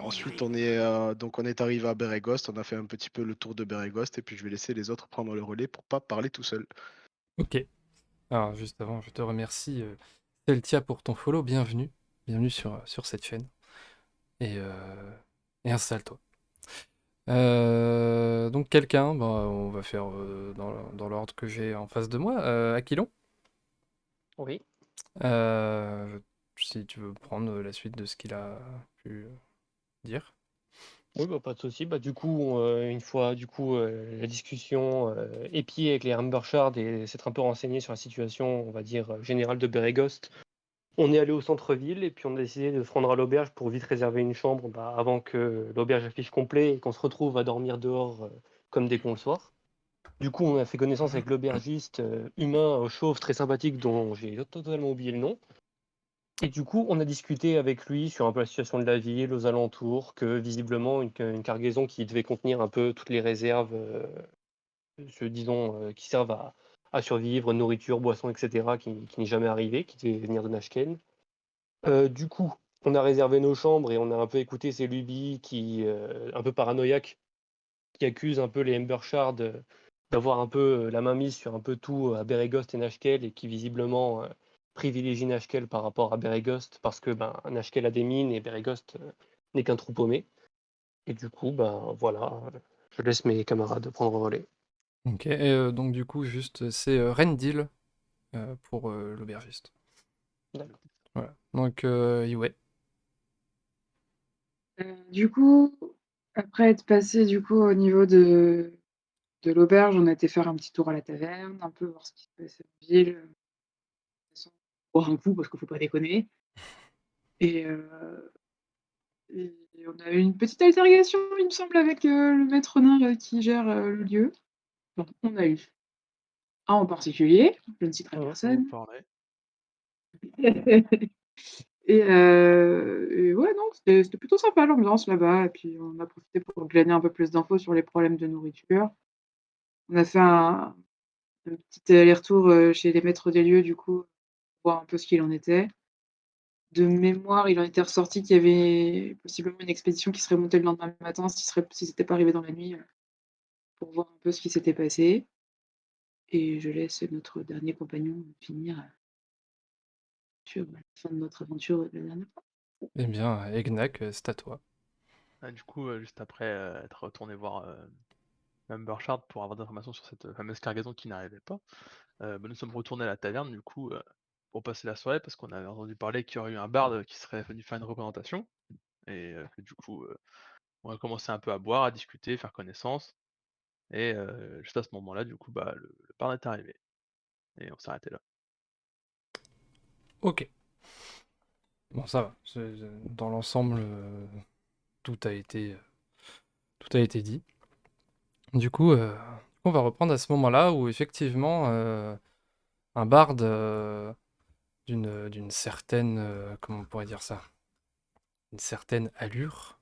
Ensuite, donc on est arrivé à Bérégost, on a fait un petit peu le tour de Bérégost et puis je vais laisser les autres prendre le relais pour pas parler tout seul. Ok. Alors, juste avant, je te remercie, Celtia, pour ton follow. Bienvenue. Bienvenue sur cette chaîne. Et, euh, et installe-toi. Donc, quelqu'un, bah, on va faire dans l'ordre que j'ai en face de moi. Aquilon, Oui. euh, si tu veux prendre la suite de ce qu'il a pu dire. Oui, bah, pas de souci. Bah, du coup, une fois la discussion épiée avec les Amber Shards et s'être un peu renseigné sur la situation, on va dire, générale de Bérégost, on est allé au centre-ville et puis on a décidé de se rendre à l'auberge pour vite réserver une chambre avant que l'auberge affiche complet et qu'on se retrouve à dormir dehors comme des cons le soir. Du coup, on a fait connaissance avec l'aubergiste humain, chauve, très sympathique, dont j'ai totalement oublié le nom. Et du coup, on a discuté avec lui sur un peu la situation de la ville, aux alentours, que visiblement une cargaison qui devait contenir un peu toutes les réserves, disons, qui servent à survivre, nourriture, boissons, etc., qui n'est jamais arrivée, qui devait venir de Nashken. Du coup, on a réservé nos chambres et on a un peu écouté ces lubies un peu paranoïaques, qui accusent un peu les Ember Shards d'avoir un peu la main mise sur un peu tout à Beregost et Nashkel et qui visiblement privilégie Nashkel par rapport à Beregost parce que ben, Nashkel a des mines et Beregost n'est qu'un trou paumé. Et du coup, ben voilà, je laisse mes camarades prendre le relais. Ok. Et donc, du coup, juste, c'est Rendil pour l'aubergiste. D'accord. Voilà. Donc, Yue. Du coup, après être passé du coup au niveau de l'auberge, on a été faire un petit tour à la taverne, un peu voir ce qui se passait en ville, sans boire un coup parce qu'il faut pas déconner. Et, et on a eu une petite altercation, il me semble, avec le maître nain qui gère le lieu. Bon, on a eu un en particulier, je ne citerai Mhm. Vous personne. parlez. Et ouais, non, c'était plutôt sympa l'ambiance là-bas. Et puis on a profité pour glaner un peu plus d'infos sur les problèmes de nourriture. On a fait un petit aller-retour chez les maîtres des lieux, du coup, voir un peu ce qu'il en était. De mémoire, il en était ressorti qu'il y avait possiblement une expédition qui serait montée le lendemain matin si c'était pas arrivé dans la nuit, pour voir un peu ce qui s'était passé. Et je laisse notre dernier compagnon finir sur la fin de notre aventure de la dernière fois. Eh bien, Egnac, c'est à toi. Ah, du coup, juste après être retourné voir Membershard pour avoir des informations sur cette fameuse cargaison qui n'arrivait pas, bah, nous sommes retournés à la taverne du coup pour passer la soirée parce qu'on avait entendu parler qu'il y aurait eu un barde qui serait venu faire une représentation et que du coup on a commencé un peu à boire, à discuter, faire connaissance et juste à ce moment-là du coup bah le barde est arrivé et on s'est arrêté là. Ok. Bon, ça va. Dans l'ensemble, tout a été dit. Du coup, on va reprendre à ce moment-là où effectivement un barde d'une certaine, comment on pourrait dire ça, une certaine allure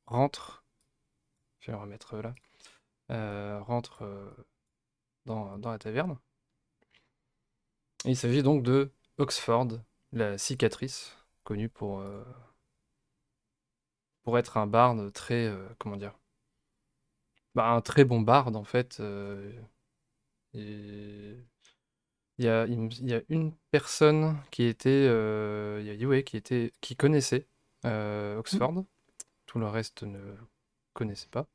rentre, je vais le remettre là, rentre dans la taverne. Et il s'agit donc de Oxford, la cicatrice, connue pour être un barde très, comment dire, bah, un très bon barde en fait. Et il y a une personne qui était, il y a Yue qui connaissait Oxford. Tout le reste ne connaissent pas.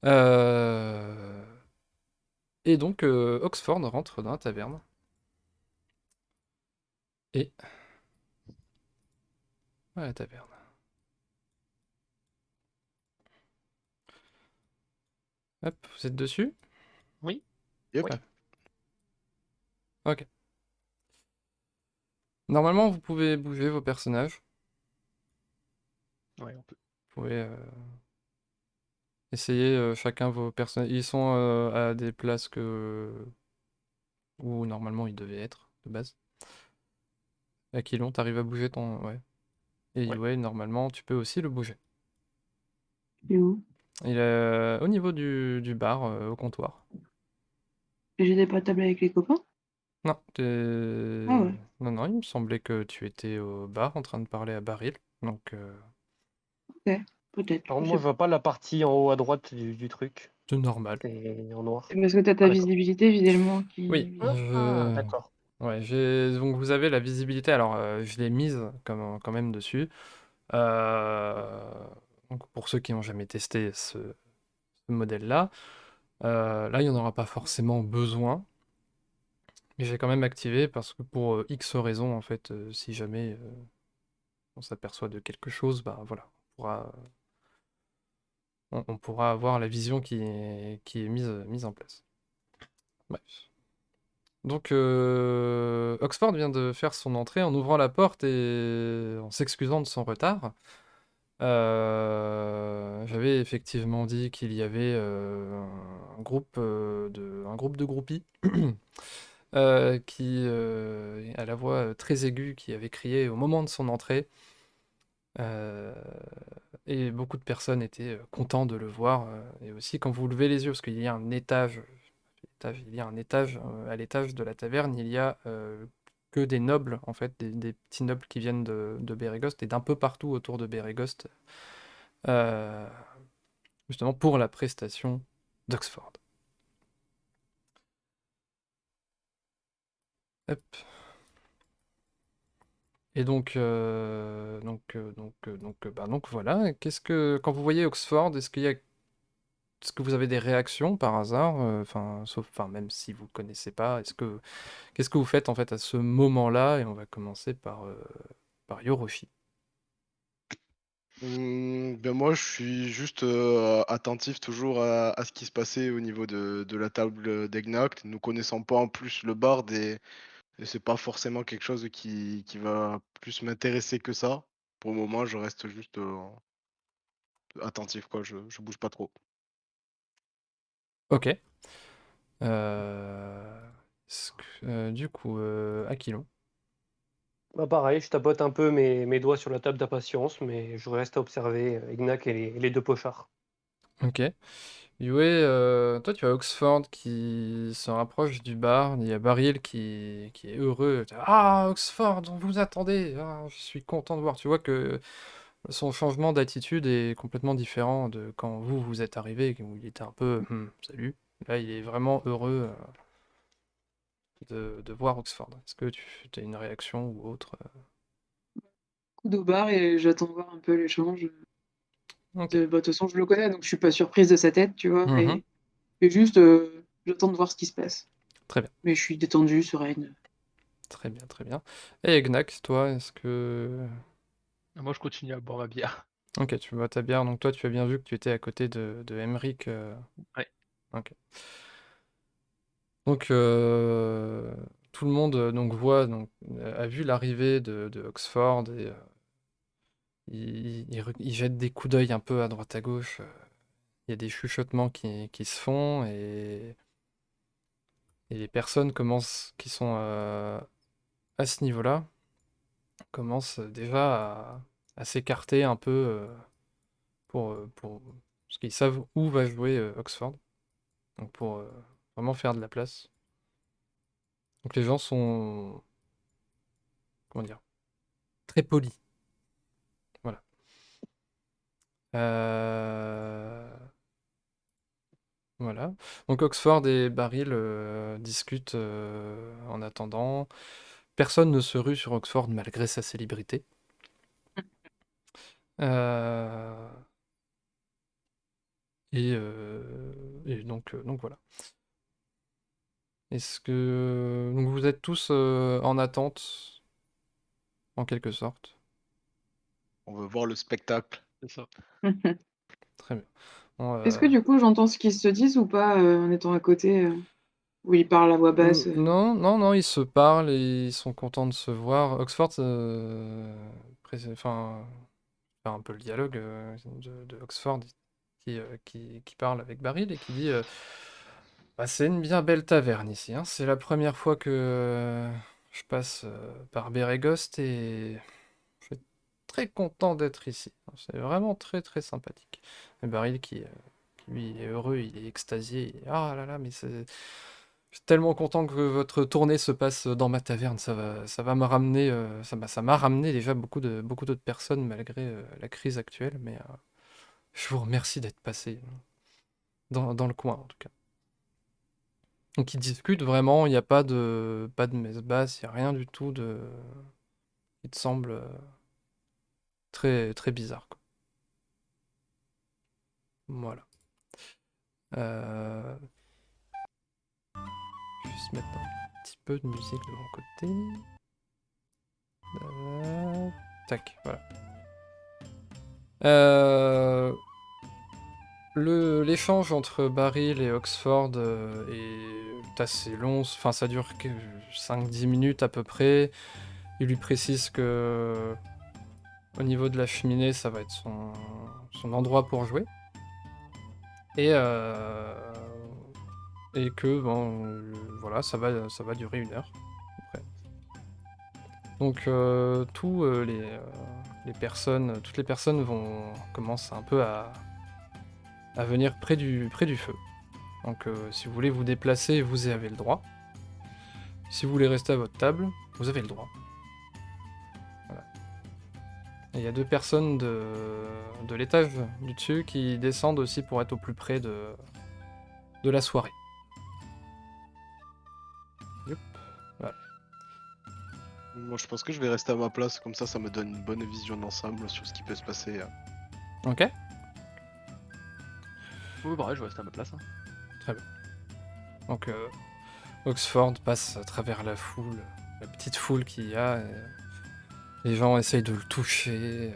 Euh, et donc Oxford rentre dans la taverne et à la taverne. Hop, vous êtes dessus? Oui. Yep. Oui. Ah, ok. Normalement, vous pouvez bouger vos personnages. Ouais, on peut. Vous pouvez essayer chacun vos personnages. Ils sont à des places où normalement ils devaient être de base. Aquilon, t'arrives à bouger ton. Ouais. Et Ouais. Yue, normalement, tu peux aussi le bouger. Et où? Il est au niveau du bar, au comptoir. J'étais pas à table avec les copains? Non, Ah ouais, non, non, il me semblait que tu étais au bar en train de parler à Baril. Donc, OK, peut-être, Par je contre, sais moi, je pas. vois pas la partie en haut à droite du truc. c'est normal. C'est en noir. C'est parce que tu as Ah, ta d'accord. visibilité visuellement Oui, qui Ah, d'accord. ouais, donc vous avez la visibilité. Alors, je l'ai mise quand même dessus. Euh, Donc pour ceux qui n'ont jamais testé ce modèle-là, là, il n'y en aura pas forcément besoin. Mais j'ai quand même activé parce que pour X raisons, en fait, si jamais on s'aperçoit de quelque chose, bah voilà, on pourra avoir la vision qui est mise en place. Bref. Donc Oxford vient de faire son entrée en ouvrant la porte et en s'excusant de son retard. J'avais effectivement dit qu'il y avait un groupe de groupies qui, à la voix très aiguë, qui avait crié au moment de son entrée. Euh, et beaucoup de personnes étaient contents de le voir. Et aussi, quand vous levez les yeux, parce qu'il y a un il y a un étage, à l'étage de la taverne, il y a que des nobles, en fait, des petits nobles qui viennent de Bérégost et d'un peu partout autour de Bérégost, euh, justement pour la prestation d'Oxford. Hop. Et donc voilà. Quand vous voyez Oxford, est-ce que vous avez des réactions par hasard? Enfin, même si vous connaissez pas, qu'est-ce que vous faites en fait à ce moment-là? Et on va commencer par Yoroshi. Ben moi, je suis juste attentif toujours à ce qui se passait au niveau de la table d'Egnact. Nous connaissons pas en plus le bard et c'est pas forcément quelque chose qui va plus m'intéresser que ça. Pour le moment, je reste juste attentif, quoi. Je bouge pas trop. Ok. Euh, du coup, Aquilon. Bah, pareil, je tapote un peu mes doigts sur la table d'impatience, mais je reste à observer Ignac et les deux pochards. Ok. Yue, toi tu as Oxford qui se rapproche du bar, il y a Baril qui est heureux. Ah, Oxford, on vous attendait, ah, je suis content de voir. Tu vois que son changement d'attitude est complètement différent de quand vous êtes arrivé, où il était un peu salut. Là, il est vraiment heureux de voir Oxford. Est-ce que tu as une réaction ou autre? coude au bar et j'attends de voir un peu l'échange. Ok. De toute façon, je le connais, donc je suis pas surprise de sa tête, tu vois, Mhm. mais juste, j'attends de voir ce qui se passe. Très bien, Mais je suis détendue, sereine. très bien, très bien. Et Gnax, toi, est-ce que... Moi, je continue à boire ma bière. Ok, tu bois ta bière, donc toi tu as bien vu que tu étais à côté de Emric. Ouais. Ok. Donc tout le monde a vu l'arrivée de Oxford et il jette des coups d'œil un peu à droite à gauche. Il y a des chuchotements qui se font et les personnes qui sont à ce niveau-là commencent déjà à s'écarter un peu parce qu'ils savent où va jouer Oxford. Donc pour vraiment faire de la place. Donc les gens sont, comment dire, très polis. Voilà. Euh, Voilà. Donc Oxford et Baril discutent en attendant. Personne ne se rue sur Oxford malgré sa célébrité. Euh, donc voilà. Est-ce que donc vous êtes tous en attente en quelque sorte? On veut voir le spectacle. C'est ça. Très bien. Bon, Est-ce que du coup, j'entends ce qu'ils se disent ou pas, en étant à côté, où ils parlent à voix basse? Non, non, non, ils se parlent et ils sont contents de se voir. Oxford, enfin, faire un peu le dialogue de Oxford qui parle avec Baril et qui dit bah, c'est une bien belle taverne ici, hein. C'est la première fois que je passe par Bérégost et je suis très content d'être ici. C'est vraiment très très sympathique. Et Baril qui lui est heureux, il est extasié. Ah là là, mais Je suis tellement content que votre tournée se passe dans ma taverne. Ça va me ramener, ça m'a ramené déjà beaucoup d'autres personnes malgré la crise actuelle. Mais je vous remercie d'être passé dans le coin en tout cas. Donc ils discutent vraiment. Il n'y a pas de messe basse. Il n'y a rien du tout qui te semble très très bizarre, quoi. Voilà. Euh, Je vais juste mettre un petit peu de musique de mon côté. Tac, voilà. L'échange entre Baril et Oxford est assez long, enfin ça dure 5-10 minutes à peu près. Il lui précise que au niveau de la cheminée, ça va être son endroit pour jouer. Et que bon, voilà, ça va durer 1 heure. À peu près. Donc toutes les personnes commencent un peu à venir près du feu. Donc si vous voulez vous déplacer, vous avez le droit. Si vous voulez rester à votre table, vous avez le droit. Voilà. Et il y a 2 personnes de l'étage du dessus qui descendent aussi pour être au plus près de la soirée. Yep. Voilà. Moi, je pense que je vais rester à ma place, comme ça me donne une bonne vision d'ensemble sur ce qui peut se passer. Ok, Oui, pareil, je reste à ma place. Hein. très bien. Donc Oxford passe à travers la foule, la petite foule qu'il y a. Et les gens essayent de le toucher.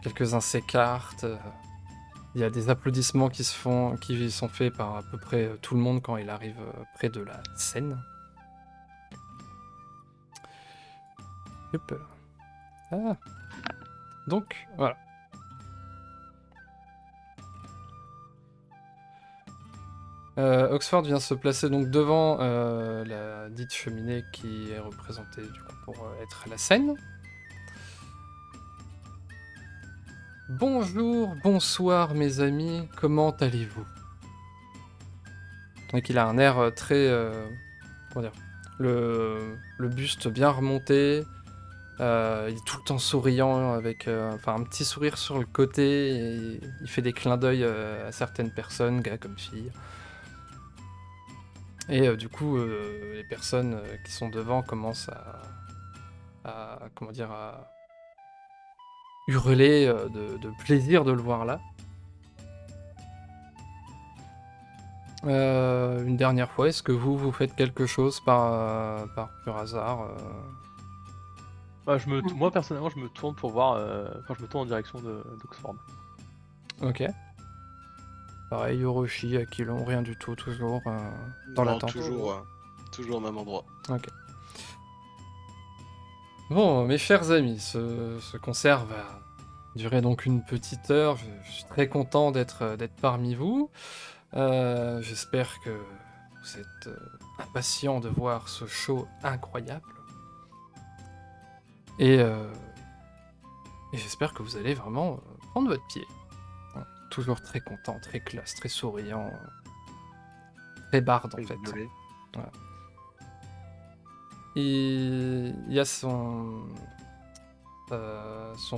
Quelques-uns s'écartent. Il y a des applaudissements qui sont faits par à peu près tout le monde quand il arrive près de la scène. Hop. Ah. Donc, voilà. Oxford vient se placer donc devant la dite cheminée qui est représentée du coup pour être la scène. Bonjour, bonsoir mes amis, comment allez-vous? Donc il a un air très... comment dire? Le buste bien remonté, il est tout le temps souriant avec enfin, un petit sourire sur le côté, et il fait des clins d'œil à certaines personnes, gars comme filles. Et du coup, les personnes qui sont devant commencent comment dire, à hurler de plaisir de le voir là. Une dernière fois, est-ce que vous faites quelque chose par pur hasard Bah, moi personnellement, je me tourne pour voir. Enfin, je me tourne en direction d'Oxford. Ok. Pareil, Orochi, Aquilon, rien du tout, toujours dans Non, l'attente. toujours au même endroit. Ok. Bon, mes chers amis, ce concert va durer donc une petite heure. Je suis très content d'être parmi vous. J'espère que vous êtes impatients de voir ce show incroyable. Et j'espère que vous allez vraiment prendre votre pied. Toujours très content, très classe, très souriant, très barde en fait. Désolé. Voilà. Il y a son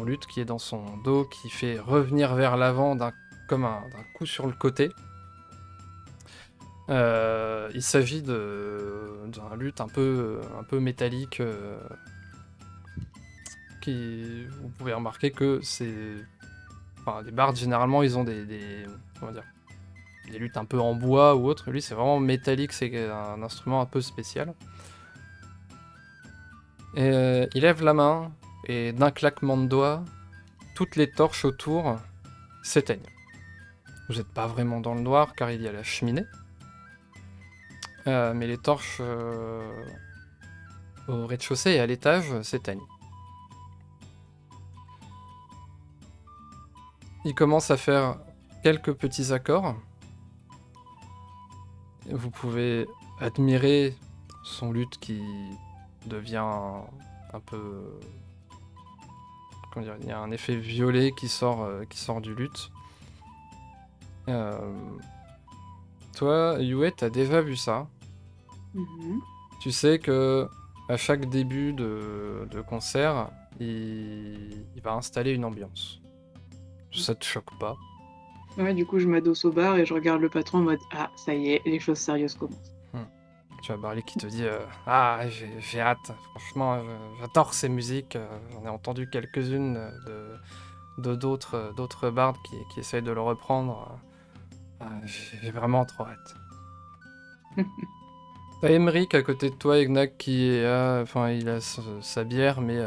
luth qui est dans son dos, qui fait revenir vers l'avant comme d'un coup sur le côté. Il s'agit d'un luth un peu métallique qui, vous pouvez remarquer que c'est... Enfin, des bardes, généralement, ils ont comment dire, des luths un peu en bois ou autre. Lui, c'est vraiment métallique, c'est un instrument un peu spécial. Et il lève la main, et d'un claquement de doigts, toutes les torches autour s'éteignent. Vous n'êtes pas vraiment dans le noir, car il y a la cheminée. Mais les torches au rez-de-chaussée et à l'étage s'éteignent. Il commence à faire quelques petits accords. Vous pouvez admirer son luth qui devient un peu... Comment dire, il y a un effet violet qui sort du luth. Toi, Yue, t'as déjà vu ça. Mhm. Tu sais que à chaque début de concert, il va installer une ambiance. Ça te choque pas? Ouais, du coup, je m'adosse au bar et je regarde le patron en mode ah, ça y est, les choses sérieuses commencent. Tu as Barley qui te dit ah, j'ai hâte, franchement, j'adore ces musiques, j'en ai entendu quelques-unes d'autres bards qui essayent de le reprendre. J'ai vraiment trop hâte. T'as Emmerich à côté de toi, Egnac, enfin, il a sa bière, mais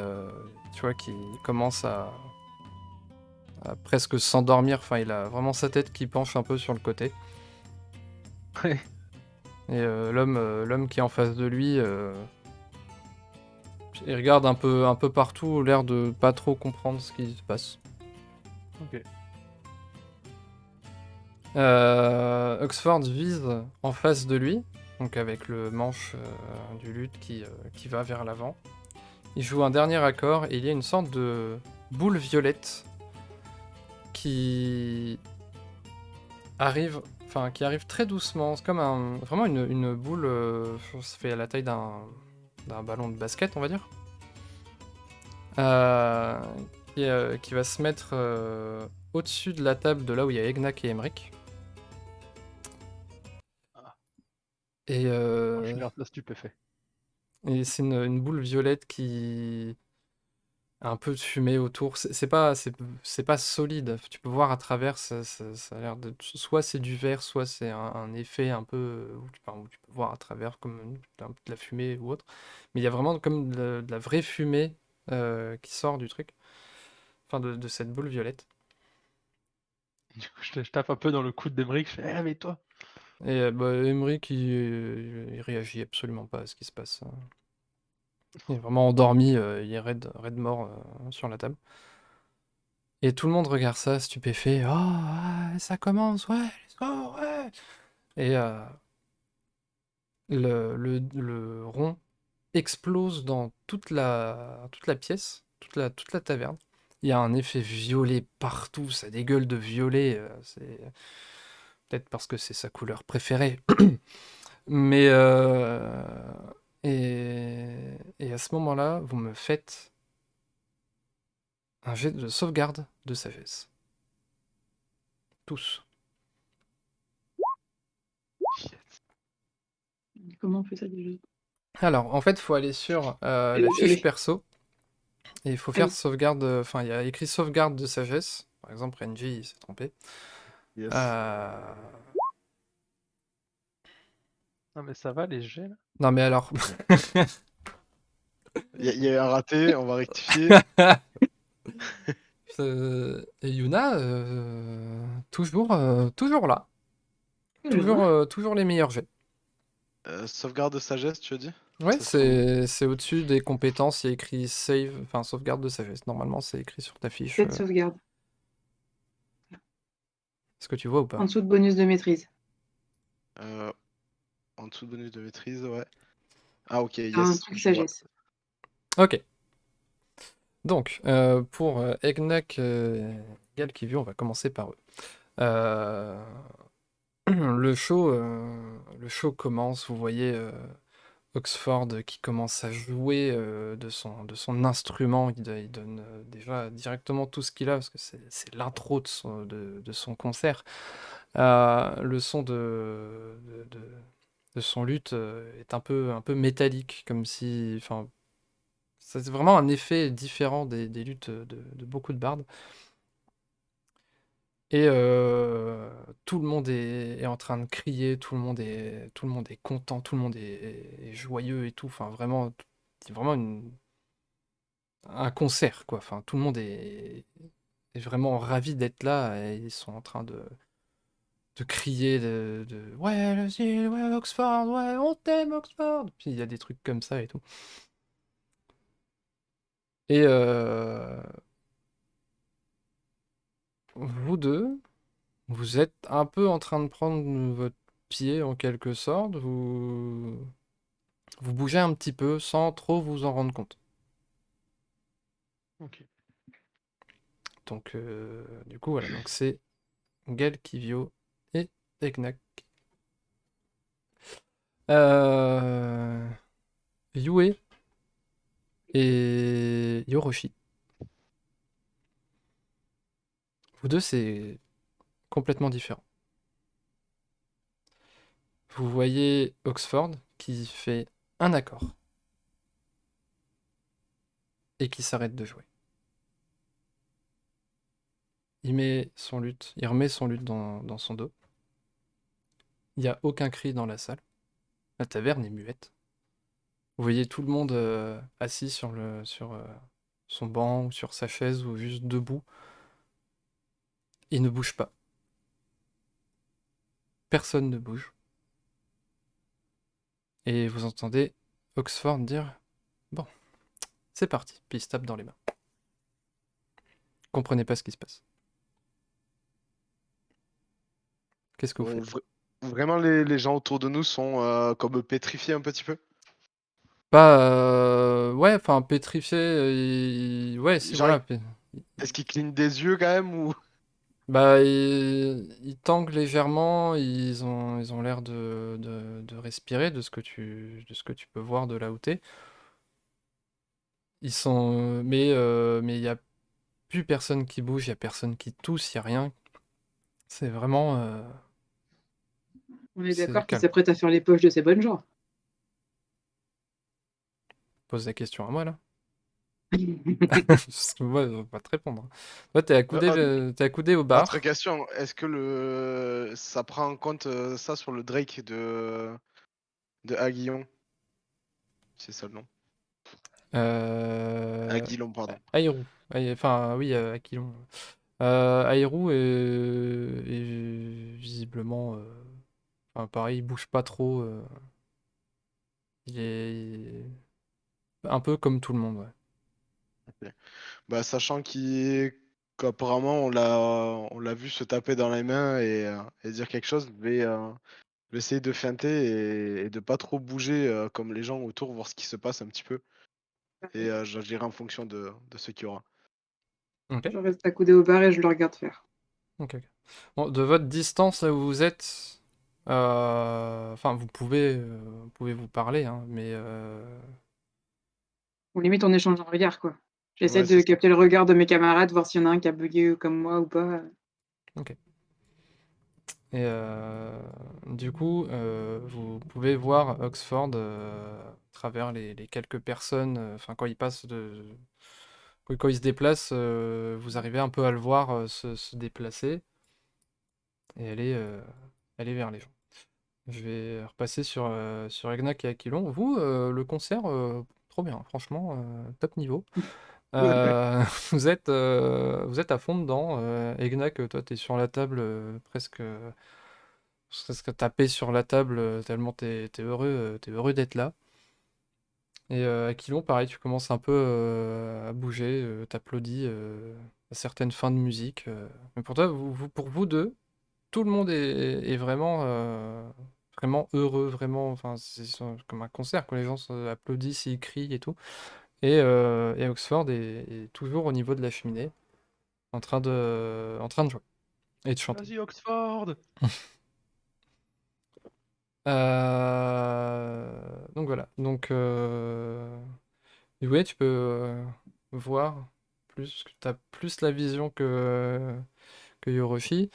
tu vois qu'il commence à presque s'endormir. Enfin, il a vraiment sa tête qui penche un peu sur le côté. Ouais. Et l'homme qui est en face de lui, il regarde un peu partout, l'air de pas trop comprendre ce qui se passe. Ok. Oxford vise en face de lui, donc avec le manche du luth qui va vers l'avant. Il joue un dernier accord et il y a une sorte de boule violette qui qui arrive très doucement. C'est comme vraiment une boule, ça fait la taille d'un ballon de basket, on va dire. Euh, qui va se mettre au-dessus de la table de là où il y a Egnac et Emmerich. Ah. Et, Je suis euh, l'air stupéfait. et c'est une boule violette qui a un peu de fumée autour. C'est pas solide. Tu peux voir à travers, ça a l'air de. Soit c'est du verre, soit c'est un effet un peu où tu peux voir à travers comme de la fumée ou autre. Mais il y a vraiment comme de la vraie fumée qui sort du truc. Enfin, de cette boule violette. Du coup, je tape un peu dans le coude d'Emeric, je fais Eh, réveille-toi! Et Emmerich, il réagit absolument pas à ce qui se passe. Il est vraiment endormi, il est raide mort sur la table. Et tout le monde regarde ça, stupéfait. Oh, ouais, ça commence, ouais, let's go, ouais. Et le rond explose dans toute la pièce, toute la taverne. Il y a un effet violet partout, ça dégueule de violet. C'est peut-être parce que c'est sa couleur préférée. Mais et à ce moment-là, vous me faites un jet de sauvegarde de sagesse. Tous. Shit. Comment on fait ça déjà? Alors, en fait, il faut aller sur la fiche Désolée. perso et il faut Ah faire oui. sauvegarde. Enfin, il y a écrit sauvegarde de sagesse. Par exemple, Renji, il s'est trompé. Yes. Euh, Non, mais ça va, les jets là? Non, mais alors. Il y a eu un raté, on va rectifier. Et Yuna, toujours là. Toujours les meilleurs jets. Sauvegarde de sagesse, tu as dit? Ouais, Ça se trouve. c'est au-dessus des compétences, il y a écrit save, enfin sauvegarde de sagesse. Normalement, c'est écrit sur ta fiche. 7 sauvegardes. Est-ce que tu vois ou En pas? dessous de bonus de maîtrise. Euh, En dessous de bonus de maîtrise, ouais. Ah, ok, T'as un yes, truc je vois. sagesse. Ok. Donc, pour Egnac Galkivio, on va commencer par eux. Euh, le show commence, vous voyez Oxford qui commence à jouer de son instrument. Il donne déjà directement tout ce qu'il a, parce que c'est l'intro de son concert. Le son de son luth est un peu métallique, comme si. Enfin, c'est vraiment un effet différent des luths de beaucoup de bardes. Et tout le monde est en train de crier, tout le monde est content, tout le monde est joyeux et tout. Enfin, vraiment, c'est vraiment un concert, quoi. Enfin, tout le monde est vraiment ravi d'être là et ils sont en train de crier ouais, ouais, Oxford, ouais, on t'aime, Oxford. Puis il y a des trucs comme ça et tout. Et vous deux, vous êtes un peu en train de prendre votre pied en quelque sorte. Vous bougez un petit peu sans trop vous en rendre compte. Ok. Donc, du coup, voilà. Donc, c'est Galkivio et Egnac. Yue et Yoroshi. Vous deux, c'est complètement différent. Vous voyez Oxford qui fait un accord et qui s'arrête de jouer. Il remet son luth dans son dos. Il n'y a aucun cri dans la salle. La taverne est muette. Vous voyez tout le monde assis sur son banc ou sur sa chaise ou juste debout. Il ne bouge pas. Personne ne bouge. Et vous entendez Oxford dire « Bon, c'est parti », puis il se tape dans les mains. Comprenez pas ce qui se passe. Qu'est-ce que vous faites? Vraiment, les gens autour de nous sont comme pétrifiés un petit peu. Pas... ouais, enfin, pétrifié... ouais, si, Genre, voilà. est-ce qu'ils clignent des yeux quand même ou... Bah, ils tanguent légèrement, ils ont l'air de respirer de ce que tu peux voir de là où t'es. Ils sont... mais il y a plus personne qui bouge, il y a personne qui tousse, il y a rien. C'est vraiment... On est c'est d'accord qu'il calme. s'apprête à faire les poches de ses bonnes gens. Pose la question à moi, là. Parce que moi, je vais pas te répondre. Toi, t'es accoudé au bar. Autre question, est-ce que ça prend en compte ça sur le Drake de Aguillon? C'est ça le nom. Aguillon, pardon. Aïrou. Enfin, oui, Aquilon. Aïrou est visiblement... enfin, pareil, il bouge pas trop. Il est un peu comme tout le monde, ouais. Bah, sachant qu'apparemment on l'a vu se taper dans les mains et dire quelque chose, je vais essayer de feinter et de pas trop bouger comme les gens autour, voir ce qui se passe un petit peu. Et j'agirai en fonction de ce qu'il y aura. Ok. Je reste accoudé au bar et je le regarde faire. Ok. Bon, de votre distance là où vous êtes, enfin, vous pouvez vous parler, hein, mais Ou limite, on échange un regard, quoi. J'essaie Ouais, de c'est ça. capter le regard de mes camarades, voir s'il y en a un qui a bugué comme moi ou pas. ok. Et du coup, vous pouvez voir Oxford à travers les quelques personnes. Enfin, quand il passe quand il se déplace, vous arrivez un peu à le voir se déplacer et aller vers les gens. Je vais repasser sur Egnac et Aquilon. Vous, le concert, trop bien, franchement, top niveau. Vous êtes à fond dedans. Egnac, toi, t'es sur la table, presque tapé sur la table, tellement t'es heureux d'être là. Et Aquilon, pareil, tu commences un peu à bouger, t'applaudis à certaines fins de musique. Mais pour toi, pour vous deux, tout le monde est vraiment heureux, vraiment. Enfin, comme un concert, quand les gens applaudissent, ils crient et tout. Et Oxford est toujours au niveau de la cheminée, en train de jouer et de chanter. Vas-y, Oxford! Donc voilà. Donc, ouais, tu peux voir plus, tu as plus la vision que Yoroshi.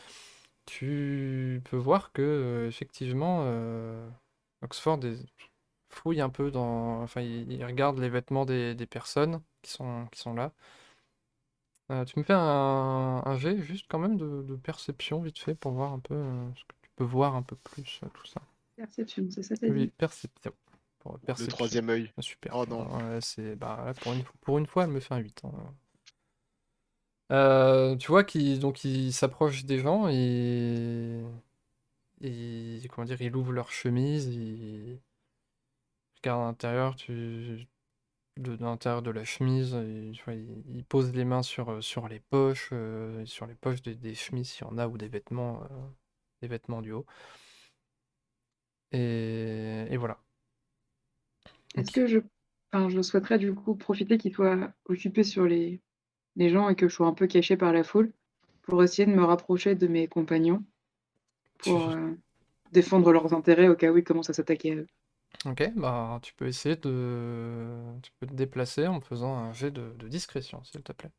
Tu peux voir que effectivement Oxford fouille un peu enfin, il regarde les vêtements des personnes qui sont là. Tu me fais un jet juste quand même de perception vite fait pour voir un peu ce que tu peux voir un peu plus tout ça. Perception, c'est ça t'as Oui, dit. perception. Le Perception. troisième œil. Ah, super. Oh non. Ouais, bah, là, pour une fois, elle me fait un 8. Hein. Tu vois donc il s'approche des gens et comment dire, il ouvre leur chemise, il regarde à l'intérieur, de l'intérieur de la chemise, et, tu vois, il pose les mains sur les poches, sur les poches des chemises s'il y en a, ou des vêtements du haut. Et voilà. Est-ce Ok. que je souhaiterais du coup profiter qu'il soit occupé sur les gens et que je sois un peu caché par la foule pour essayer de me rapprocher de mes compagnons pour Tu, défendre leurs intérêts au cas où ils commencent à s'attaquer à eux. Ok, bah tu peux essayer Tu peux te déplacer en me faisant un jet de discrétion, s'il te plaît.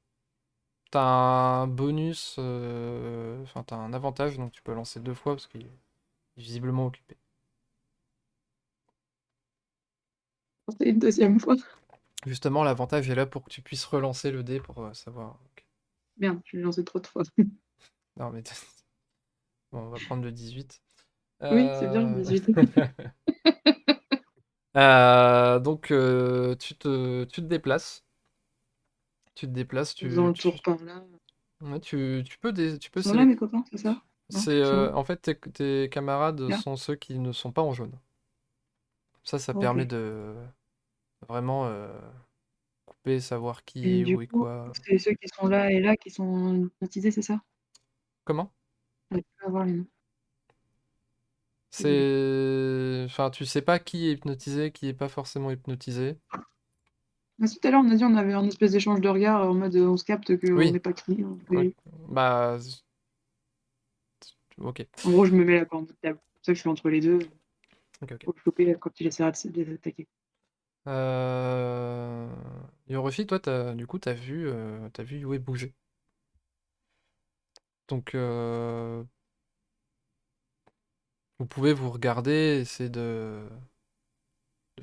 T'as un bonus, enfin t'as un avantage, donc tu peux lancer 2 fois parce qu'il est visiblement occupé. C'est une deuxième fois. Justement, l'avantage est là pour que tu puisses relancer le dé pour savoir. Ok. Merde, je l'ai lancé trop de fois. Non, mais bon, on va prendre le 18. Oui, c'est bien, Euh, 18. Donc, tu te déplaces. Tu te déplaces, En faisant le tour par là. ouais, tu peux Ils sont là, sélectionner. mes copains, c'est ça? Non, C'est, ils sont où? en fait, tes camarades Là? sont ceux qui ne sont pas en jaune. Ça Ok. permet de vraiment couper, savoir qui Et est du où et coup, quoi. c'est ceux qui sont là et là qui sont hypnotisés, c'est ça? Comment? J'arrive plus à voir les noms. Désolée. C'est... Enfin, tu sais pas qui est hypnotisé, qui est pas forcément hypnotisé. Ah, si, tout à l'heure, on a dit on avait un espèce d'échange de regards en mode on se capte qu'on Oui, n'est pas qui. ok. Bah, ok. En gros, je me mets là en mode table. C'est pour ça que je suis entre les deux. Ok, ok. Faut le choper quand il essaiera de les attaquer. Yoroshi, toi, du coup, t'as vu Yue bouger. Donc, vous pouvez vous regarder, essayer de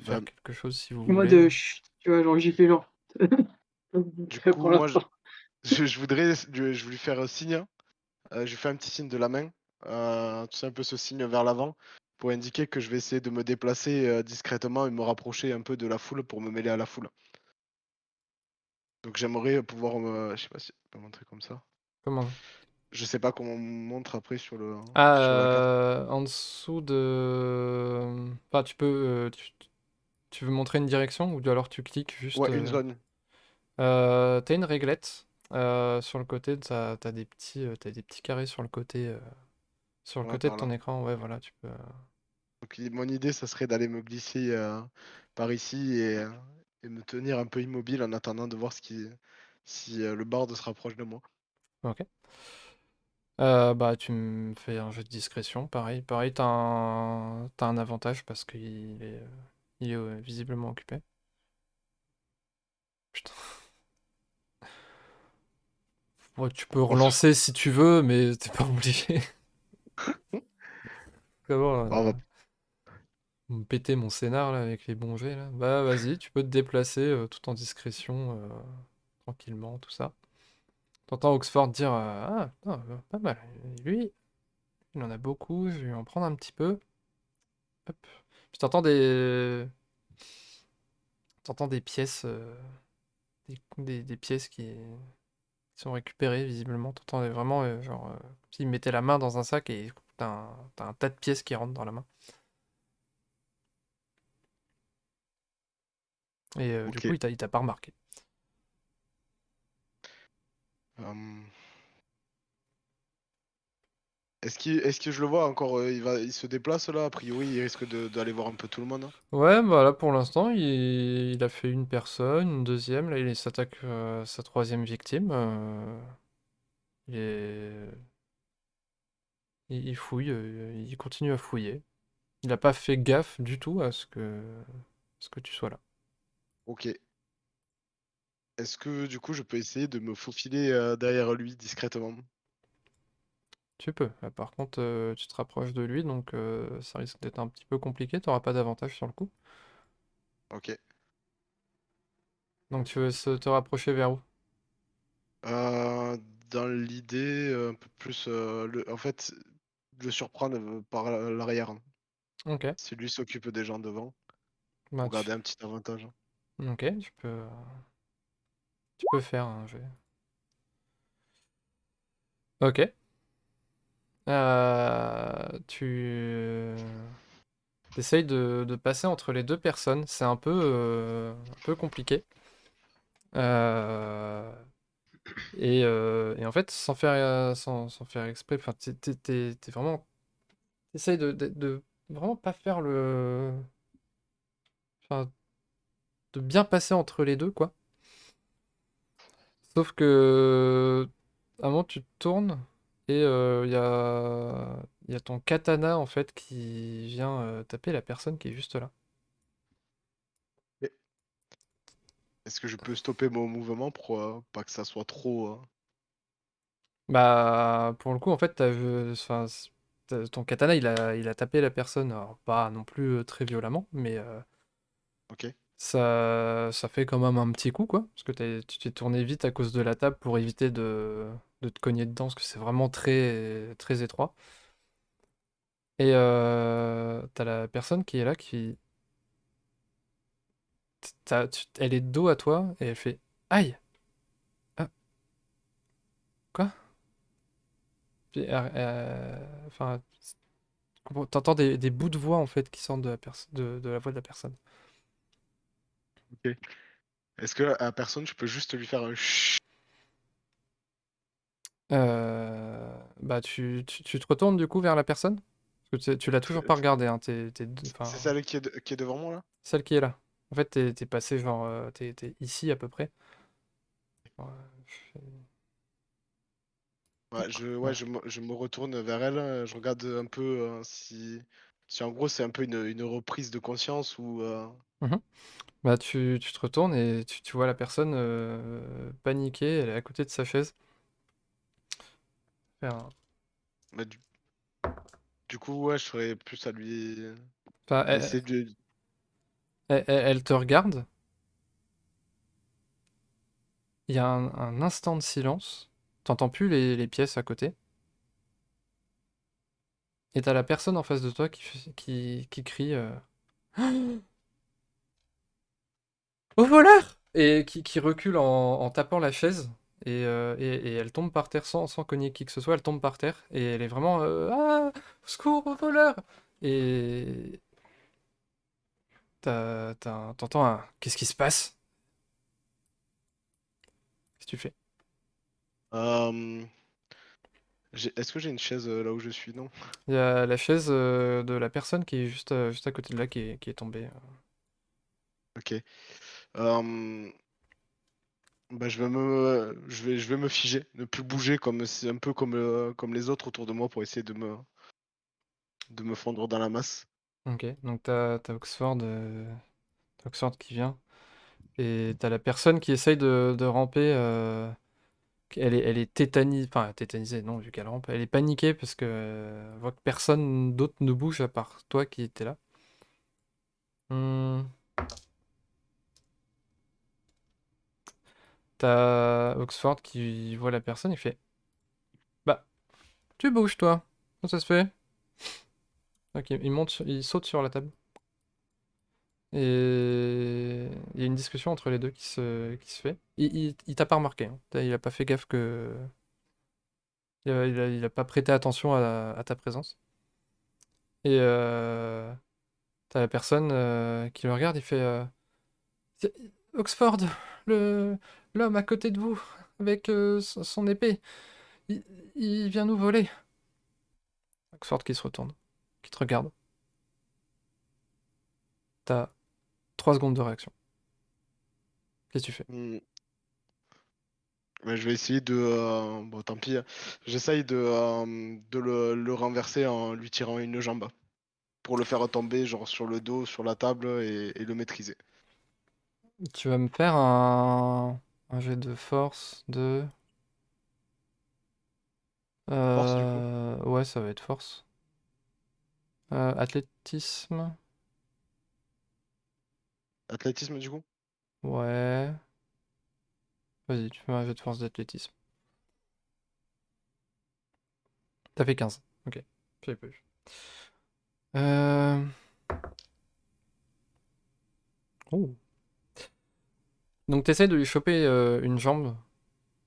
Bah, faire quelque chose si vous En mode voulez. chut, tu vois, genre j'ai fait genre. du Pour coup, moi, l'instant. je voudrais je voulais faire un signe. Je lui fais un petit signe de la main. Tu sais, un peu ce signe vers l'avant pour indiquer que je vais essayer de me déplacer discrètement et me rapprocher un peu de la foule pour me mêler à la foule. Donc j'aimerais pouvoir me... Je sais pas si on peut montrer comme ça. Comment? Je sais pas comment on montre après Ah, sur la carte. en dessous de... Enfin, tu veux montrer une direction ou alors tu cliques juste... Ouais, une zone. T'as une réglette. Sur le côté, t'as des petits carrés sur le Ouais, côté de par ton là. écran. Ouais, voilà, tu peux... Donc mon idée, ça serait d'aller me glisser par ici et me tenir un peu immobile en attendant de voir si le barde se rapproche de moi. Ok. Bah, tu me fais un jeu de discrétion, pareil. Pareil, t'as un avantage parce il est visiblement occupé. Putain. Ouais, tu peux On va relancer si tu veux, mais t'es pas obligé. Comment on va- me péter mon scénar là avec les bons jets là? Bah vas-y, tu peux te déplacer tout en discrétion, tranquillement, tout ça. T'entends Oxford dire ah, putain, pas mal. Lui, il en a beaucoup, je vais en prendre un petit peu. Hop. Puis t'entends des pièces, des pièces qui sont récupérées visiblement. T'entends vraiment genre s'il mettait la main dans un sac et t'as un tas de pièces qui rentrent dans la main. Et du Ok. coup, il t'a pas remarqué. Euh, est-ce que je le vois encore il se déplace là? A priori, il risque d'aller voir un peu tout le monde, hein. Ouais, bah là pour l'instant, il a fait une personne, une deuxième, là il s'attaque à sa troisième victime. Il est... il fouille, il continue à fouiller. Il a pas fait gaffe du tout à ce que tu sois là. Ok. Est-ce que du coup, je peux essayer de me faufiler derrière lui discrètement? Tu peux. Par contre, tu te rapproches de lui, donc ça risque d'être un petit peu compliqué, t'auras pas d'avantage sur le coup. Ok. Donc tu veux te rapprocher vers où? Euh, dans l'idée, un peu plus, en fait, le surprendre par l'arrière, hein. Ok. Si lui s'occupe des gens devant, Bah, pour garder un petit avantage, hein. Ok, tu peux faire un jet. Ok. Tu essayes de passer entre les deux personnes. C'est un peu compliqué. Euh, et en fait, sans faire exprès, enfin, t'es vraiment, t'essayes de vraiment pas faire enfin, de bien passer entre les deux, quoi. Sauf que, à un moment, tu te tournes et il y a ton katana, en fait, qui vient taper la personne qui est juste là. Est-ce que je peux stopper mon mouvement pour pas que ça soit trop. Bah, pour le coup, en fait, enfin, ton katana, il a tapé la personne, alors pas non plus très violemment, mais Ok. ça fait quand même un petit coup, quoi. Parce que tu t'es tourné vite à cause de la table pour éviter de te cogner dedans, parce que c'est vraiment très, très étroit. Et t'as la personne qui est là, elle est de dos à toi, et elle fait aïe! Ah, quoi? Puis, enfin, t'entends des bouts de voix en fait qui sortent de la voix de la personne. Ok. Est-ce que à personne, je peux juste lui faire un chut? Bah tu te retournes du coup vers la personne? Parce que tu l'as toujours pas regardée, hein. C'est Enfin, celle qui est devant moi là? celle qui est là. En fait, t'es passé genre, t'es ici à peu près. Genre, Ouais, ouais. je me retourne vers elle, je regarde un peu si en gros c'est un peu une reprise de conscience ou. Mhm. Bah tu te retournes et tu vois la personne paniquée, elle est à côté de sa chaise. Faire un- Bah, du coup, ouais, je serais plus Enfin, à essayer de. elle te regarde, il y a un instant de silence, t'entends plus les pièces à côté, et t'as la personne en face de toi qui crie au voleur! Et qui recule en tapant la chaise. Et elle tombe par terre sans cogner qui que ce soit. Elle tombe par terre. Et elle est vraiment ah! Au secours, au voleur! Et t'entends un qu'est-ce qui se passe? Qu'est-ce que tu fais? Euh, Est-ce que j'ai une chaise là où je suis? Non. Il y a la chaise de la personne qui est juste à côté de là qui est tombée. Ok. Euh, Bah, je vais me figer, ne plus bouger c'est un peu comme les autres autour de moi pour essayer de me fondre dans la masse. Ok, donc t'as Oxford qui vient. Et t'as la personne qui essaye de ramper. Elle est enfin tétanisée, non, vu qu'elle rampe. Elle est paniquée parce que voit que personne d'autre ne bouge à part toi qui étais là. Hmm. T'as Oxford qui voit la personne, il fait bah, tu bouges toi. Comment ça se fait? Ok, il saute sur la table. Et il y a une discussion entre les deux qui se fait. Il t'a pas remarqué, hein. Il a pas fait gaffe que. Il a pas prêté attention à ta présence. Et t'as la personne qui le regarde, il fait C'est- Oxford, le l'homme à côté de vous, avec son épée, il, il vient nous voler. Oxford qui se retourne, qui te regarde. T'as 3 secondes de réaction. Qu'est-ce que tu fais? Hmm. Ouais, je vais essayer bon, tant pis, hein. J'essaye de le renverser en lui tirant une jambe pour le faire tomber genre sur le dos, sur la table et le maîtriser. Tu vas me faire un jet de force de... Force du coup. Ouais, ça va être force. Athlétisme. Athlétisme du coup. Ouais. Vas-y, tu fais un jet de force d'athlétisme. T'as fait 15. Ok. J'avais pas vu. Euh... Oh. Donc t'essaies de lui choper une jambe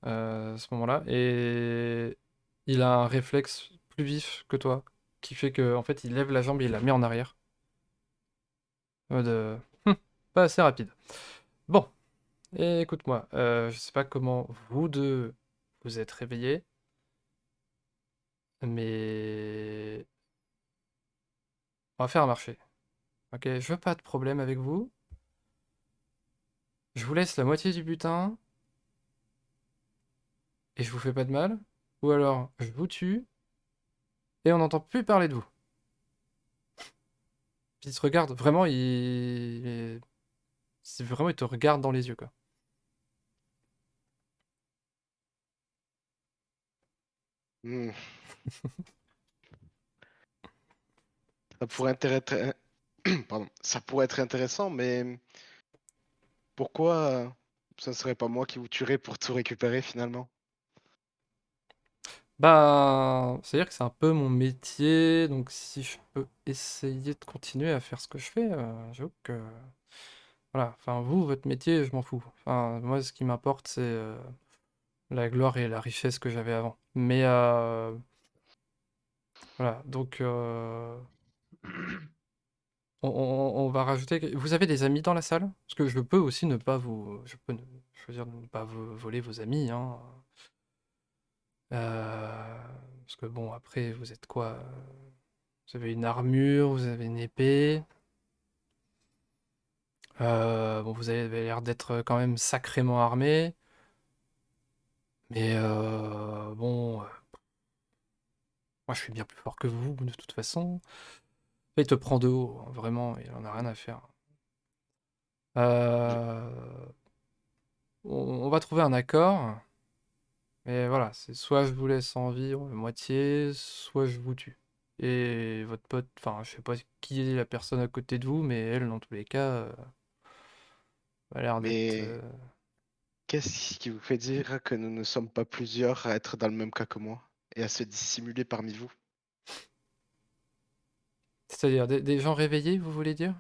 à ce moment-là, et il a un réflexe plus vif que toi, qui fait que en fait il lève la jambe et il la met en arrière. En mode, pas assez rapide. Bon, et écoute-moi, je sais pas comment vous deux vous êtes réveillés, mais on va faire un marché. Ok, je veux pas de problème avec vous. Je vous laisse la moitié du butin et je vous fais pas de mal. Ou alors je vous tue et on n'entend plus parler de vous. Puis il se regarde, vraiment, vraiment, il te regarde dans les yeux, quoi. Hmm, Ça pourrait être... Pardon. Ça pourrait être intéressant, mais pourquoi ça serait pas moi qui vous tuerais pour tout récupérer finalement? Bah, c'est-à-dire que c'est un peu mon métier, donc si je peux essayer de continuer à faire ce que je fais, j'avoue que... Voilà, enfin vous, votre métier, je m'en fous. Enfin, moi, ce qui m'importe, c'est la gloire et la richesse que j'avais avant. Mais voilà, donc on va rajouter... Vous avez des amis dans la salle? Parce que je peux aussi ne pas vous... Je peux choisir de ne pas voler vos amis, hein. Parce que bon, après, vous êtes quoi? Vous avez une armure, vous avez une épée. Bon, vous avez l'air d'être quand même sacrément armé. Mais bon, moi je suis bien plus fort que vous, de toute façon. Il te prend de haut, hein, vraiment, il en a rien à faire. Je- Euh, on va trouver un accord. Mais voilà, c'est soit je vous laisse en vivre moitié, soit je vous tue. Et votre pote, enfin, je sais pas qui est la personne à côté de vous, mais elle, dans tous les cas, a l'air d'être. Mais qu'est-ce qui vous fait dire que nous ne sommes pas plusieurs à être dans le même cas que moi et à se dissimuler parmi vous? C'est-à-dire des gens réveillés, vous voulez dire?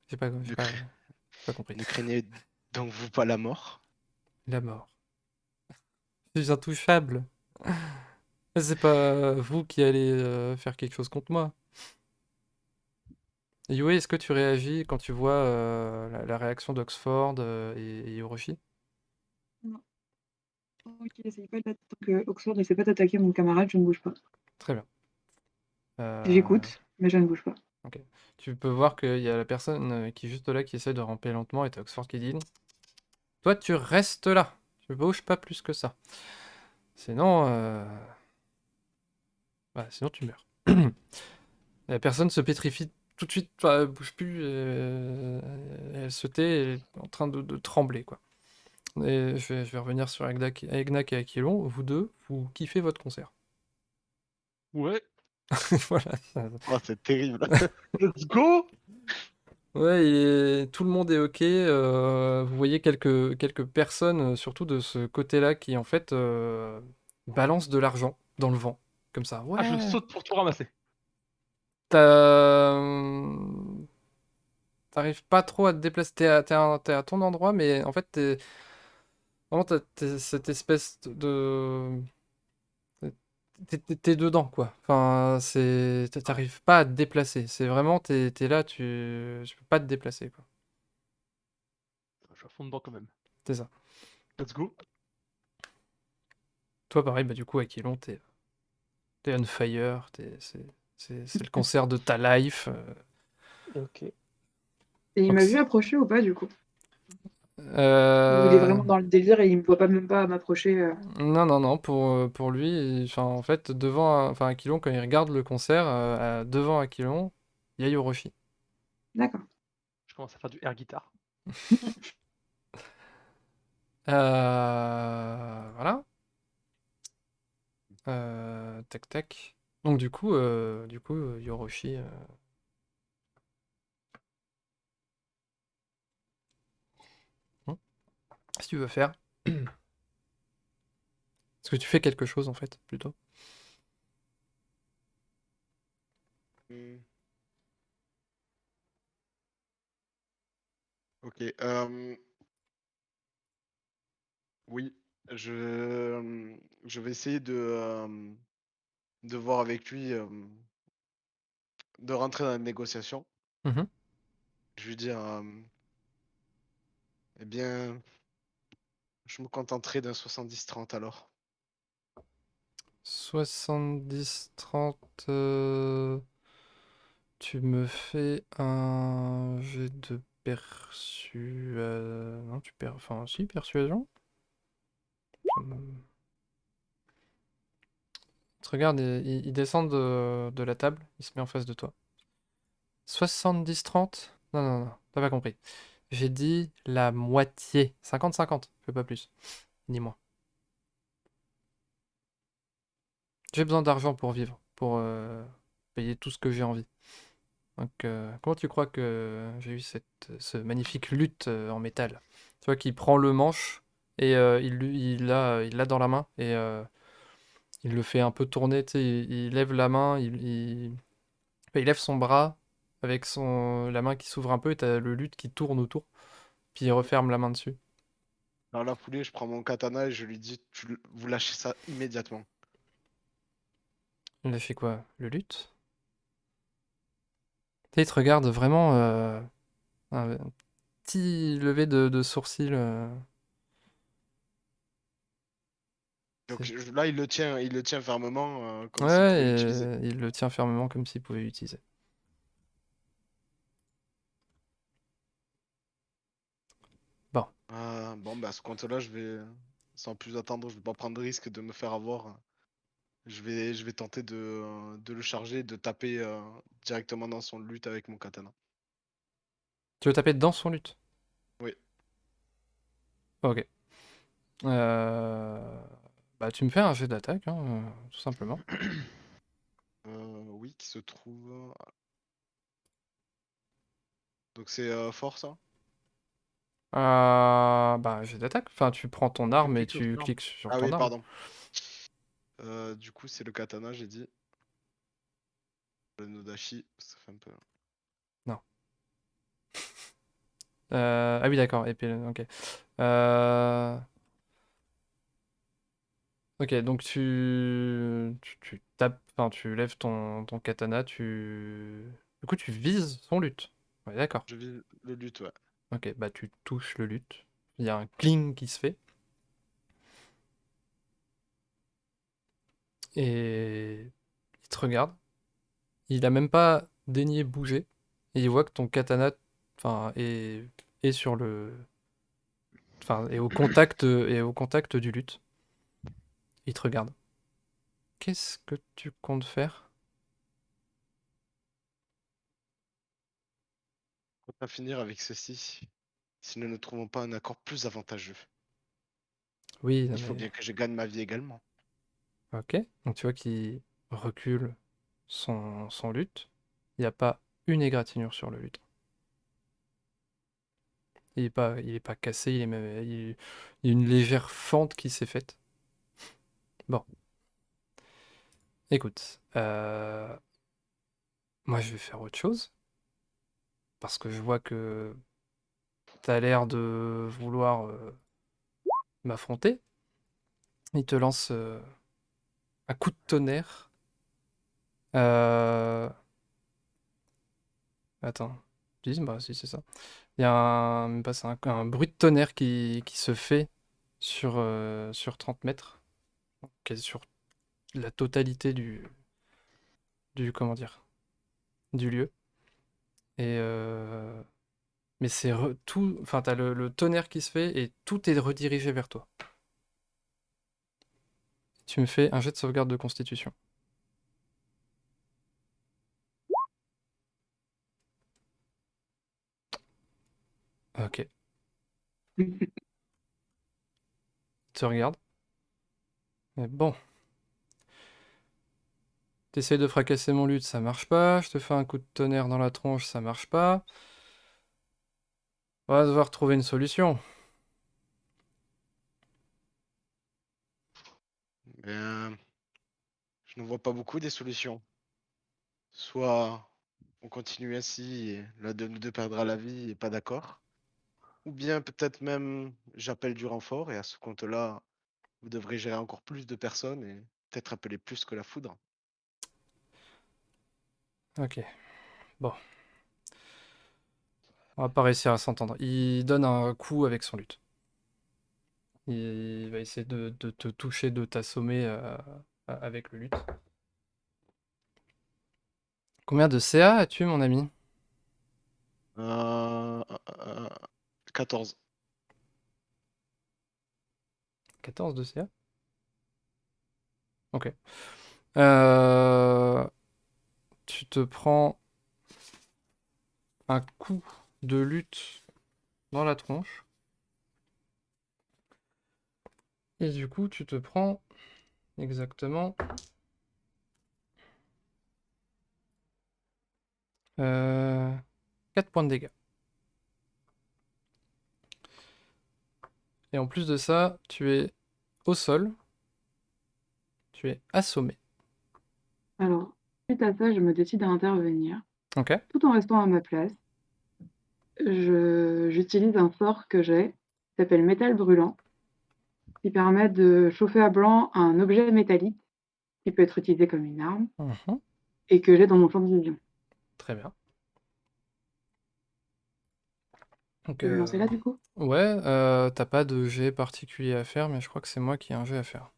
J'ai Ne, pas, cra- pas compris. ne craignez donc vous pas la mort? La mort. Je suis intouchable. C'est pas vous qui allez faire quelque chose contre moi. Yue, est-ce que tu réagis quand tu vois la réaction d'Oxford et Hiroshi? Non. Tant qu'il essaye pas tant que Oxford n'essaie pas d'attaquer mon camarade, je ne bouge pas. Très bien. Euh, J'écoute, mais je ne bouge pas. ok. Tu peux voir qu'il y a la personne qui est juste là qui essaie de ramper lentement et t'as Oxford qui dit toi, tu restes là. Tu bouges pas plus que ça. Sinon, bah, sinon tu meurs. La personne se pétrifie tout de suite, enfin, elle bouge plus, elle se tait, elle est en train de trembler, quoi. Et je vais revenir sur Egnak et Aquilon. Vous deux, vous kiffez votre concert. Ouais, Voilà. Oh, c'est terrible. let's go! Ouais, tout le monde est ok. Vous voyez quelques personnes, surtout de ce côté-là, qui en fait balancent de l'argent dans le vent, comme ça. Ah, je Ouais. saute pour tout ramasser. T'arrives pas trop à te déplacer. T'es à ton endroit, mais en fait, vraiment, t'as cette espèce de... T'es dedans, quoi. Enfin, Ouais, t'arrives pas à te déplacer. C'est vraiment, t'es là, tu peux pas te déplacer, quoi. je suis à fond dedans quand même. C'est ça. Let's go. Toi, pareil, bah du coup, Aquilon, t'es on fire. C'est le concert de ta life. Ok. Et il Donc, m'a vu approcher ou pas, du coup? Ou il est euh, vraiment dans le délire et il me voit pas même pas m'approcher non, non, non, pour lui, enfin, en fait, enfin, Aquilon, quand il regarde le concert, devant Aquilon, il y a Yoroshi. D'accord. Je commence à faire du air guitar. Voilà. Tac, tac. Donc, Yoroshi. Si tu veux faire. Est-ce que tu fais quelque chose, en fait, plutôt? Hmm, Ok. Oui, je vais essayer de voir avec lui, de rentrer dans la négociation. Mhm. Je lui dire, eh bien, je me contenterai d'un 70-30 alors. 70-30. Tu me fais un jet de Non, tu perds. Enfin, si, persuasion. Tu regardes, il descend de la table, il se met en face de toi. 70-30? Non, non, non, t'as pas compris. J'ai dit la moitié. 50-50, je fais pas plus, ni moins. J'ai besoin d'argent pour vivre, pour payer tout ce que j'ai envie. Donc, comment tu crois que j'ai eu ce magnifique luth en métal? Tu vois qu'il prend le manche et il l'a dans la main et il le fait un peu tourner, tu sais, il lève la main, enfin, il lève son bras avec la main qui s'ouvre un peu et t'as le luth qui tourne autour, puis il referme la main dessus. Dans la foulée, je prends mon katana et je lui dis, vous lâchez ça immédiatement. Il a fait quoi? Le luth? Tu sais, il te regarde vraiment un petit lever de sourcil. Donc C'est- là, il le tient fermement, comme Ouais, s'il pouvait l'utiliser. il le tient fermement comme s'il pouvait l'utiliser. Bon, Bon, bah à ce compte-là, je vais, sans plus attendre, je vais pas prendre de risque de me faire avoir. Je vais tenter de le charger, de taper directement dans son lutte avec mon katana. tu veux taper dans son luth? Oui. Ok. Bah, tu me fais un jet d'attaque, hein, tout simplement. Oui, qui se trouve. Donc c'est fort ça? Bah, jet d'attaque. Enfin, tu prends ton Tu arme et cliques sur tu ton arme. cliques sur Ah ton oui, arme. pardon. Du coup, c'est le katana, j'ai dit. Le Nodashi, ça fait un peu. Non. Ah oui, d'accord. Épée, ok. Euh, Ok, donc tu tapes, enfin, tu lèves ton katana, du coup, tu vises son luth. Ouais, d'accord. Je vis le lutte, ouais. Ok, bah, tu touches le luth. Il y a un cling qui se fait. Et il te regarde. Il a même pas daigné bouger. Et il voit que ton katana, enfin, est sur le, enfin, est au contact du luth. Il te regarde. Qu'est-ce que tu comptes faire? On va finir avec ceci. Si nous ne trouvons pas un accord plus avantageux, Oui, non il faut mais, bien que je gagne ma vie également. ok. Donc tu vois qu'il recule son luth. Il n'y a pas une égratignure sur le luth. Il est pas cassé, il y a une légère fente qui s'est faite. Bon, écoute, moi je vais faire autre chose parce que je vois que t'as l'air de vouloir m'affronter. Il te lance un coup de tonnerre. Euh, Attends, bah si c'est ça. Il y a bah, c'est un bruit de tonnerre qui se fait sur 30 mètres, sur la totalité comment dire, du lieu. Et mais tout, enfin t'as le tonnerre qui se fait et tout est redirigé vers toi. Tu me fais un jet de sauvegarde de constitution. Ok. Il te regarde. Mais bon, t'essayes de fracasser mon luth, ça marche pas. Je te fais un coup de tonnerre dans la tronche, ça marche pas. On va devoir trouver une solution. Bien, je ne vois pas beaucoup des solutions. Soit on continue ainsi et l'un de nous deux perdra la vie et pas d'accord. Ou bien peut-être même j'appelle du renfort et à ce compte-là, vous devrez gérer encore plus de personnes et peut-être appeler plus que la foudre. Ok. Bon, on va pas réussir à s'entendre. Il donne un coup avec son luth. Il va essayer de te toucher, de t'assommer avec le luth. Combien de CA as-tu, mon ami? Euh, euh, euh, 14. 14 de CA? Ok. Euh, Tu te prends un coup de luth dans la tronche. Et du coup, tu te prends exactement 4 points de dégâts. Et en plus de ça, tu es au sol. Tu es assommé. Alors, suite à ça, je me décide à intervenir, Ok. tout en restant à ma place. J'utilise un sort que j'ai, qui s'appelle Métal Brûlant, qui permet de chauffer à blanc un objet métallique qui peut être utilisé comme une arme Mhm. et que j'ai dans mon champ de vision. Très bien. Donc, Je peux le lancer là, du coup? ouais, t'as pas de jet particulier à faire, mais je crois que c'est moi qui ai un jet à faire.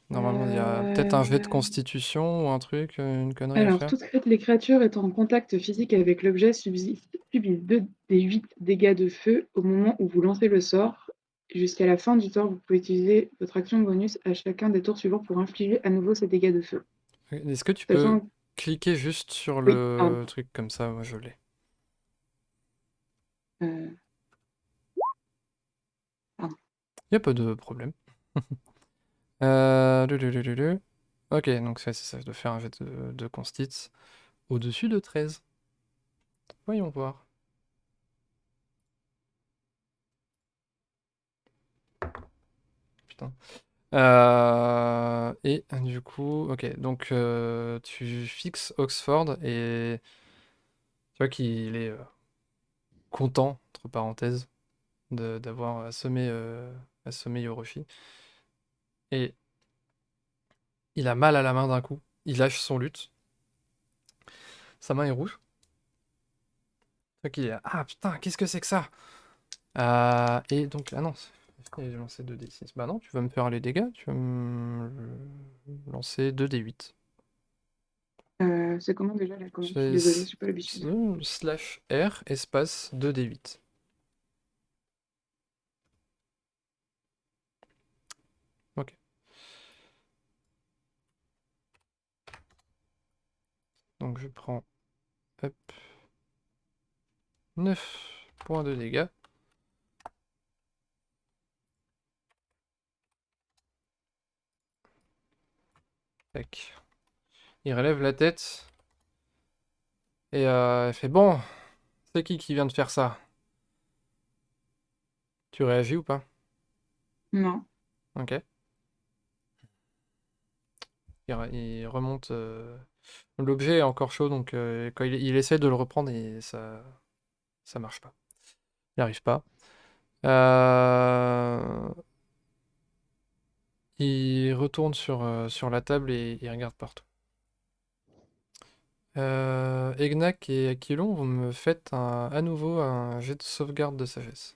Normalement, il y a peut-être un jet de Euh, constitution ou un truc, une connerie à Alors, faire. les créatures étant en contact physique avec l'objet subissent 2 des 8 dégâts de feu au moment où vous lancez le sort. Jusqu'à la fin du tour, vous pouvez utiliser votre action bonus à chacun des tours suivants pour infliger à nouveau ces dégâts de feu. Est-ce que tu peux Sachant... cliquer juste sur Oui, pardon. le truc comme ça? Moi, je l'ai. Euh, pardon. Y a pas de problème. Lulululu. Ok, donc c'est ça, je dois faire un jet de constits au-dessus de 13. Voyons voir. Putain. Et du coup, ok, donc tu fixes Oxford et tu vois qu'il est content, entre parenthèses, d'avoir assommé Yoroshi. Et il a mal à la main d'un coup. Il lâche son luth. Sa main est rouge. Donc il est là, ah putain, qu'est-ce que c'est que ça? Et donc, ah non, j'ai lancé 2d6. Bah non, tu vas me faire les dégâts, tu vas me lancer 2d8. C'est comment déjà la Je commande? Je suis fais désolée, j'ai pas l'habitude. slash R espace 2d8. Ok. Donc je prends hop, 9 points de dégâts. Tac. Il relève la tête et il fait bon, c'est qui vient de faire ça? Tu réagis ou pas? Non. Ok. Il remonte. L'objet est encore chaud, donc quand il essaie de le reprendre, et ça marche pas. Il n'arrive pas. Il retourne sur la table et il regarde partout. Egnak et Aquilon, vous me faites à nouveau un jet de sauvegarde de sagesse.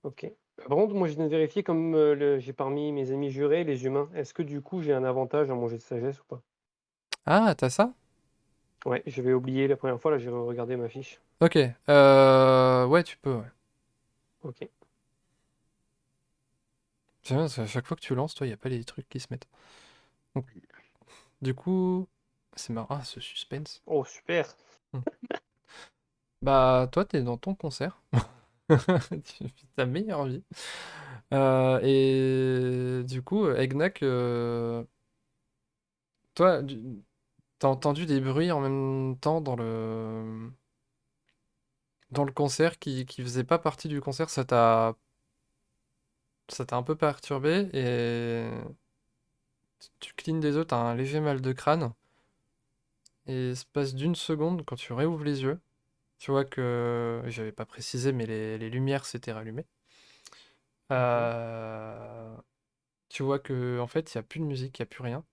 Ok. Par contre, moi, je viens de vérifier comme j'ai parmi mes amis jurés les humains. Est-ce que du coup, j'ai un avantage à mon jet de sagesse ou pas? Ah, t'as ça? Ouais, j'avais oublié la première fois, là, j'ai regardé ma fiche. Ok. Ouais, tu peux, ouais. Ok. J'aime bien, parce qu'à chaque fois que tu lances, toi, il n'y a pas les trucs qui se mettent. Donc, du coup, c'est marrant. Ah, ce suspense. Oh, super. Hmm. Bah, toi, t'es dans ton concert. Tu vis ta meilleure vie. Et du coup, Egnak, toi, t'as entendu des bruits en même temps dans le concert qui faisait pas partie du concert. Ça t'a un peu perturbé et tu clignes des yeux, t'as un léger mal de crâne. Et espace d'une seconde, quand tu réouvres les yeux, tu vois que, j'avais pas précisé, mais les lumières s'étaient rallumées. Euh, Tu vois que en fait, il n'y a plus de musique, il n'y a plus rien.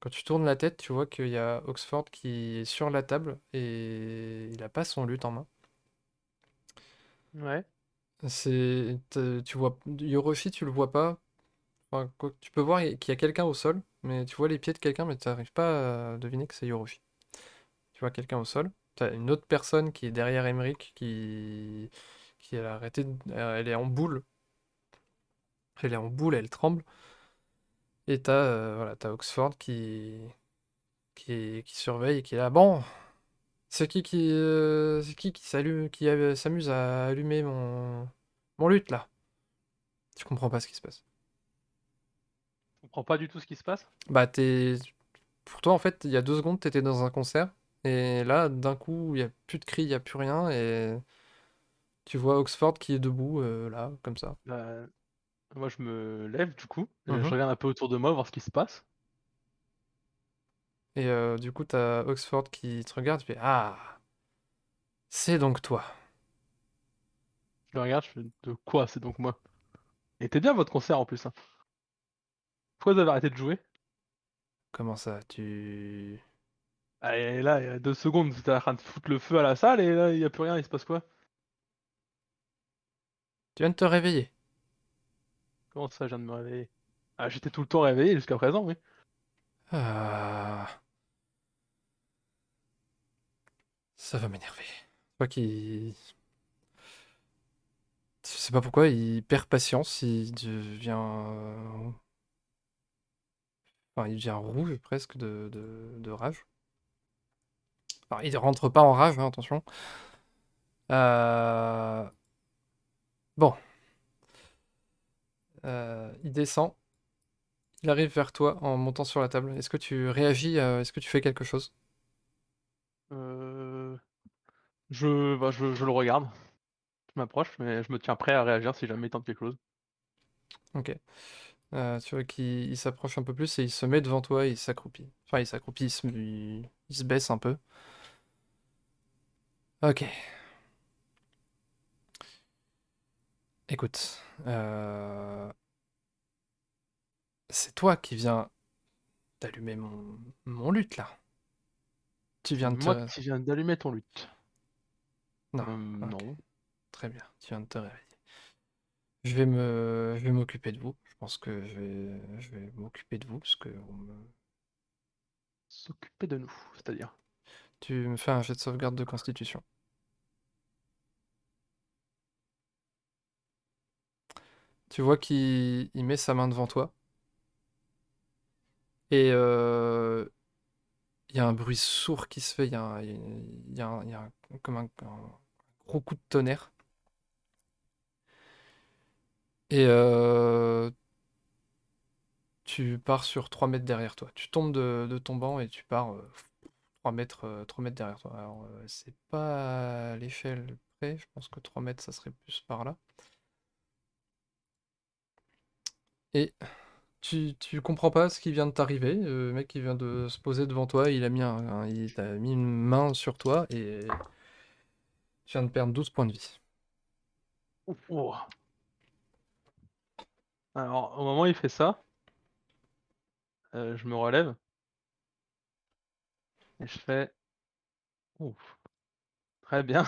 Quand tu tournes la tête, tu vois qu'il y a Oxford qui est sur la table et il a pas son luth en main. Ouais. Tu vois Yoroshi, tu le vois pas. Enfin, tu peux voir qu'il y a quelqu'un au sol, mais tu vois les pieds de quelqu'un, mais tu n'arrives pas à deviner que c'est Yoroshi. Tu vois quelqu'un au sol. Tu as une autre personne qui est derrière Emmerich qui a arrêté. Elle est en boule. Elle est en boule, elle tremble. Et voilà, t'as Oxford qui surveille et qui est là. Bon, c'est qui s'amuse à allumer mon luth là? Tu comprends pas ce qui se passe. Je comprends pas du tout ce qui se passe. Bah, pour toi, en fait, il y a 2 secondes, t'étais dans un concert Et là, d'un coup, il n'y a plus de cris, il n'y a plus rien, et tu vois Oxford qui est debout, là, comme ça. Bah, moi, je me lève du coup, je Mhm. regarde un peu autour de moi, voir ce qui se passe. Et du coup, t'as Oxford qui te regarde, tu fais Ah, c'est donc toi. Je le regarde, je fais de quoi? C'est donc moi. Et était bien votre concert en plus, hein. Pourquoi vous avez arrêté de jouer? Comment ça, tu. Ah, et là, il y a 2 secondes, vous étiez en train de foutre le feu à la salle et là, il y a plus rien, il se passe quoi? Tu viens de te réveiller. Comment ça, je viens de me réveiller? Ah, j'étais tout le temps réveillé jusqu'à présent, oui. Ah, ça va m'énerver. Je crois qu'il. Je sais pas pourquoi, il perd patience, il devient. Enfin, il devient rouge presque de rage. Enfin, il rentre pas en rage, hein, attention. Euh, Bon, il descend, il arrive vers toi en montant sur la table. Est-ce que tu réagis, est-ce que tu fais quelque chose? Euh... je le regarde, je m'approche, mais je me tiens prêt à réagir si jamais il tente quelque chose. Ok. Tu vois qu'il s'approche un peu plus et il se met devant toi et il s'accroupit. Enfin, il s'accroupit, il se baisse un peu. Ok. Écoute, c'est toi qui viens d'allumer mon luth là. Tu C'est viens de moi te... qui viens d'allumer ton lutte. Non, ok, Non. très bien, tu viens de te réveiller. Je vais m'occuper de vous. Je pense que je vais m'occuper de vous parce que S'occuper de nous, c'est-à-dire. tu me fais un jet de sauvegarde de constitution. Tu vois qu'il met sa main devant toi et il y a un bruit sourd qui se fait. Il y a comme un gros coup de tonnerre. Et tu pars sur 3 mètres derrière toi. Tu tombes de ton banc et tu pars 3 mètres derrière toi. Alors, c'est pas à l'échelle près. Je pense que 3 mètres, ça serait plus par là. Et tu comprends pas ce qui vient de t'arriver. Le mec qui vient de se poser devant toi, il t'a mis une main sur toi et tu viens de perdre 12 points de vie. Oh. Alors, au moment où il fait ça, je me relève et je fais ouf, très bien.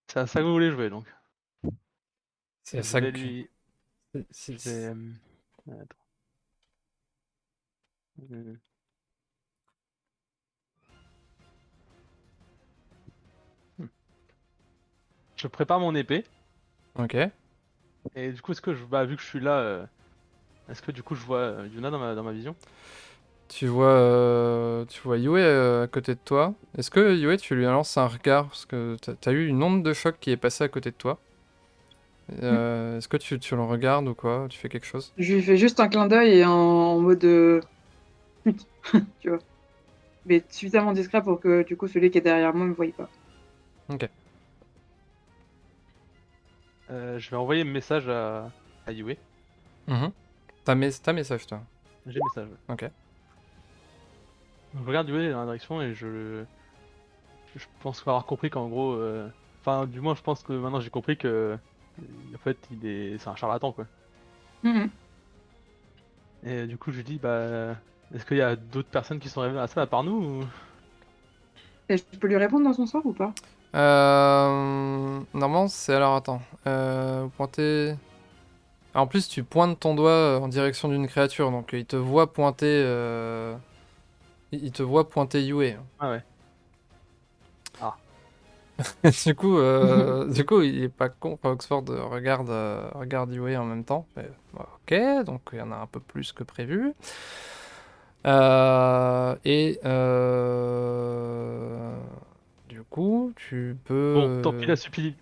C'est à ça que vous voulez jouer donc. C'est à Je ça vais que... lui. Je vais. c'est- Attends. Euh, hmm. Je prépare mon épée Ok. et du coup, est-ce que je. Bah, vu que je suis là, est-ce que du coup je vois Yuna dans ma vision? Tu vois Yue à côté de toi. Est-ce que Yue, tu lui lances un regard? Parce que t'as eu une onde de choc qui est passée à côté de toi. Mmh. Est-ce que tu le regardes ou quoi? Tu fais quelque chose? Je lui fais juste un clin d'œil et en mode pute, tu vois. Mais suffisamment discret pour que du coup celui qui est derrière moi me voie pas. Ok. Je vais envoyer un message à Yue. Mhm. T'as message, toi. J'ai message. Ouais. Ok. Je regarde Yue dans la direction et je pense avoir compris qu'en gros. Enfin, du moins, je pense que maintenant j'ai compris que. En fait, c'est un charlatan quoi. Mmh. Et du coup, je lui dis, bah. Est-ce qu'il y a d'autres personnes qui sont arrivées à ça à part nous ou... Et je peux lui répondre dans son sort ou pas? Normalement, c'est... Alors, attends. Vous pointez... En plus, tu pointes ton doigt en direction d'une créature, donc il te voit pointer... Il te voit pointer Yue. Ah ouais. Ah. Du coup, il est pas con. Enfin, Oxford regarde Yue en même temps. Bon, ok, donc il y en a un peu plus que prévu. Du coup, tu Bon, tant pis peux.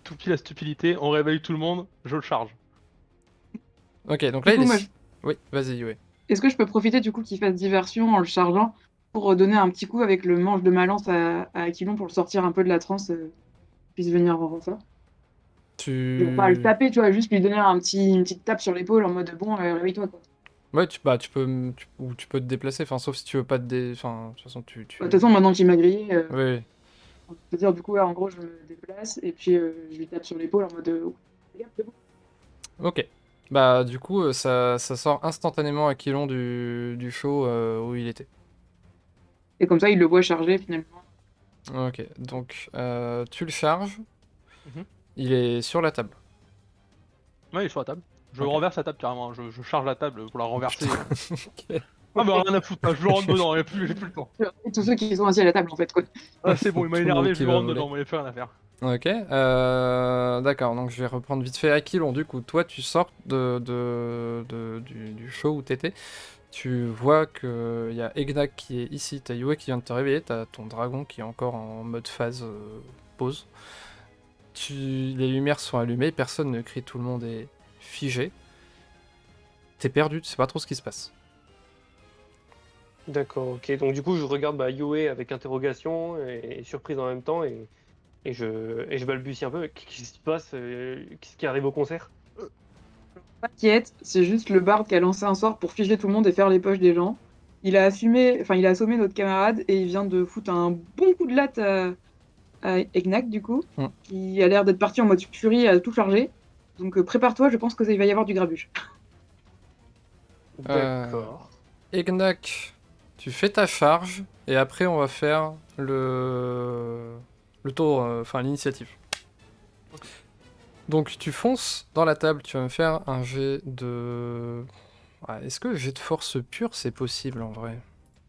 tant pis la stupidité, on réveille tout le monde, je le charge. Ok, donc Du là il coup, moi, est. Oui, vas-y, Yue. est-ce que je peux profiter du coup qu'il fasse diversion en le chargeant pour donner un petit coup avec le manche de ma lance à Aquilon pour le sortir un peu de la transe, qu'il puisse venir en renfort. Je vais pas le Tu... taper, tu vois, juste lui donner une petite tape sur l'épaule en mode bon, réveille-toi quoi. Ouais, ou tu peux te déplacer, enfin, sauf si tu veux pas te Enfin, de toute façon, De toute façon, maintenant qu'il m'a grillé, Oui, c'est-à-dire du coup, ouais, en gros, je me déplace et puis je lui tape sur l'épaule en mode regarde, c'est bon. ok. Bah, du coup, ça sort instantanément Aquilon du show où il était. Et comme ça, il le voit charger finalement. Ok, donc tu le charges, Mhm. il est sur la table. Ouais, il est sur la table. Je Ok. renverse la table carrément, je charge la table pour la renverser. Ok. Ah bah rien à foutre, là, je le rentre dedans, j'ai plus le temps. Et tous ceux qui sont assis à la table en fait quoi. Ah c'est bon, il m'a Tout le monde énervé, qui je le va rentre voler. dedans, moi il n'y a plus rien à faire. Ok, d'accord, donc je vais reprendre vite fait Aquilon. Du coup, toi, tu sors du show où t'étais. Tu vois qu'il y a Egnak qui est ici, t'as Yue qui vient de te réveiller, t'as ton dragon qui est encore en mode phase pause. Les lumières sont allumées, personne ne crie, tout le monde est figé. T'es perdu, tu sais pas trop ce qui se passe. D'accord, ok. Donc du coup, je regarde Yoé avec interrogation et surprise en même temps et je balbutie un peu. Qu'est-ce qui se passe? Qu'est-ce qui arrive au concert? T'inquiète, c'est juste le bard qui a lancé un sort pour figer tout le monde et faire les poches des gens. Il a assommé notre camarade et il vient de foutre un bon coup de latte à Egnak du coup, Mm. qui a l'air d'être parti en mode furie à tout charger. Donc prépare-toi, je pense qu'il va y avoir du grabuge. D'accord. Egnak, tu fais ta charge, et après on va faire le tour, enfin l'initiative. Donc tu fonces dans la table, tu vas me faire un jet de... Ah, est-ce que le jet de force pure c'est possible en vrai?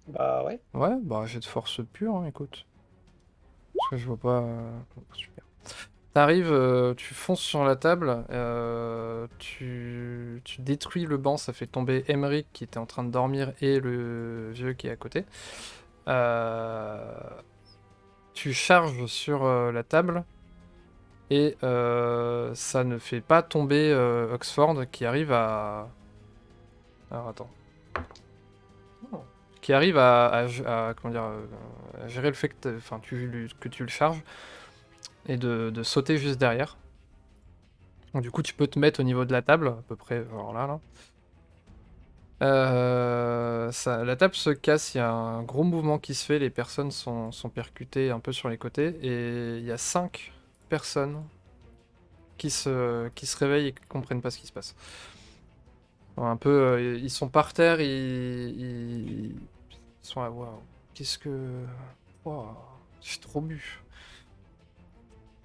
Bah ouais. Ouais, bah jet de force pure, hein, écoute. Parce que je vois pas... Super. T'arrives, tu fonces sur la table, tu détruis le banc, ça fait tomber Emmerich qui était en train de dormir et le vieux qui est à côté. Tu charges sur la table et ça ne fait pas tomber Oxford qui arrive à... Alors attends. Qui arrive comment dire, à gérer le fait que, que tu le charges et de sauter juste derrière. Donc, du coup, tu peux te mettre au niveau de la table, à peu près, alors là. La table se casse, il y a un gros mouvement qui se fait, les personnes sont percutées un peu sur les côtés, et il y a 5 personnes qui se réveillent et qui comprennent pas ce qui se passe. Un peu, ils sont par terre, ils sont là, waouh, qu'est-ce que... Waouh, j'ai trop bu.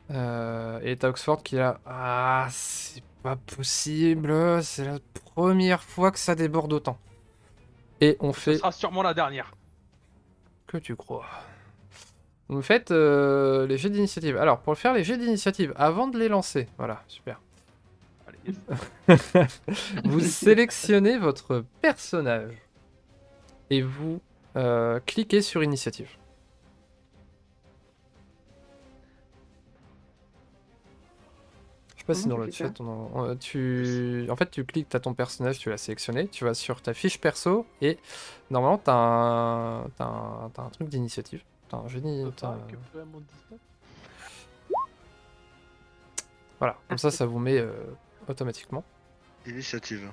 Et t'as Oxford qui est là, ah, c'est pas possible, c'est la première fois que ça déborde autant. Et on Ce fait... sera sûrement la dernière. Que tu crois. Vous faites les jets d'initiative. Alors, pour faire les jets d'initiative, avant de les lancer, voilà, super. Allez, Vous sélectionnez votre personnage et vous cliquez sur initiative. Je sais pas si Comment dans tu le fais ça? chat, en fait, tu cliques, t'as ton personnage, tu l'as sélectionné, tu vas sur ta fiche perso et normalement, t'as un truc d'initiative. T'as un génie. Voilà, comme ça vous met automatiquement. Initiative.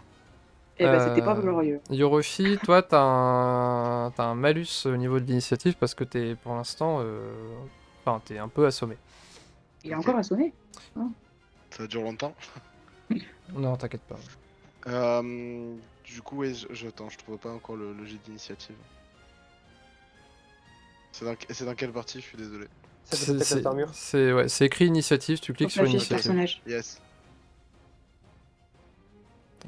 Eh ben, c'était pas glorieux. Yoroshi, toi, t'as un malus au niveau de l'initiative parce que t'es, pour l'instant, t'es un peu assommé. Il a Ok. encore assommé. Ça dure longtemps. Non, t'inquiète pas. Du coup, ouais, attends, je trouve pas encore le jet d'initiative. C'est dans quelle partie? Je suis désolé. Ça peut être la armure. C'est écrit initiative, tu cliques Sur sur la fiche initiative. personnage. Yes.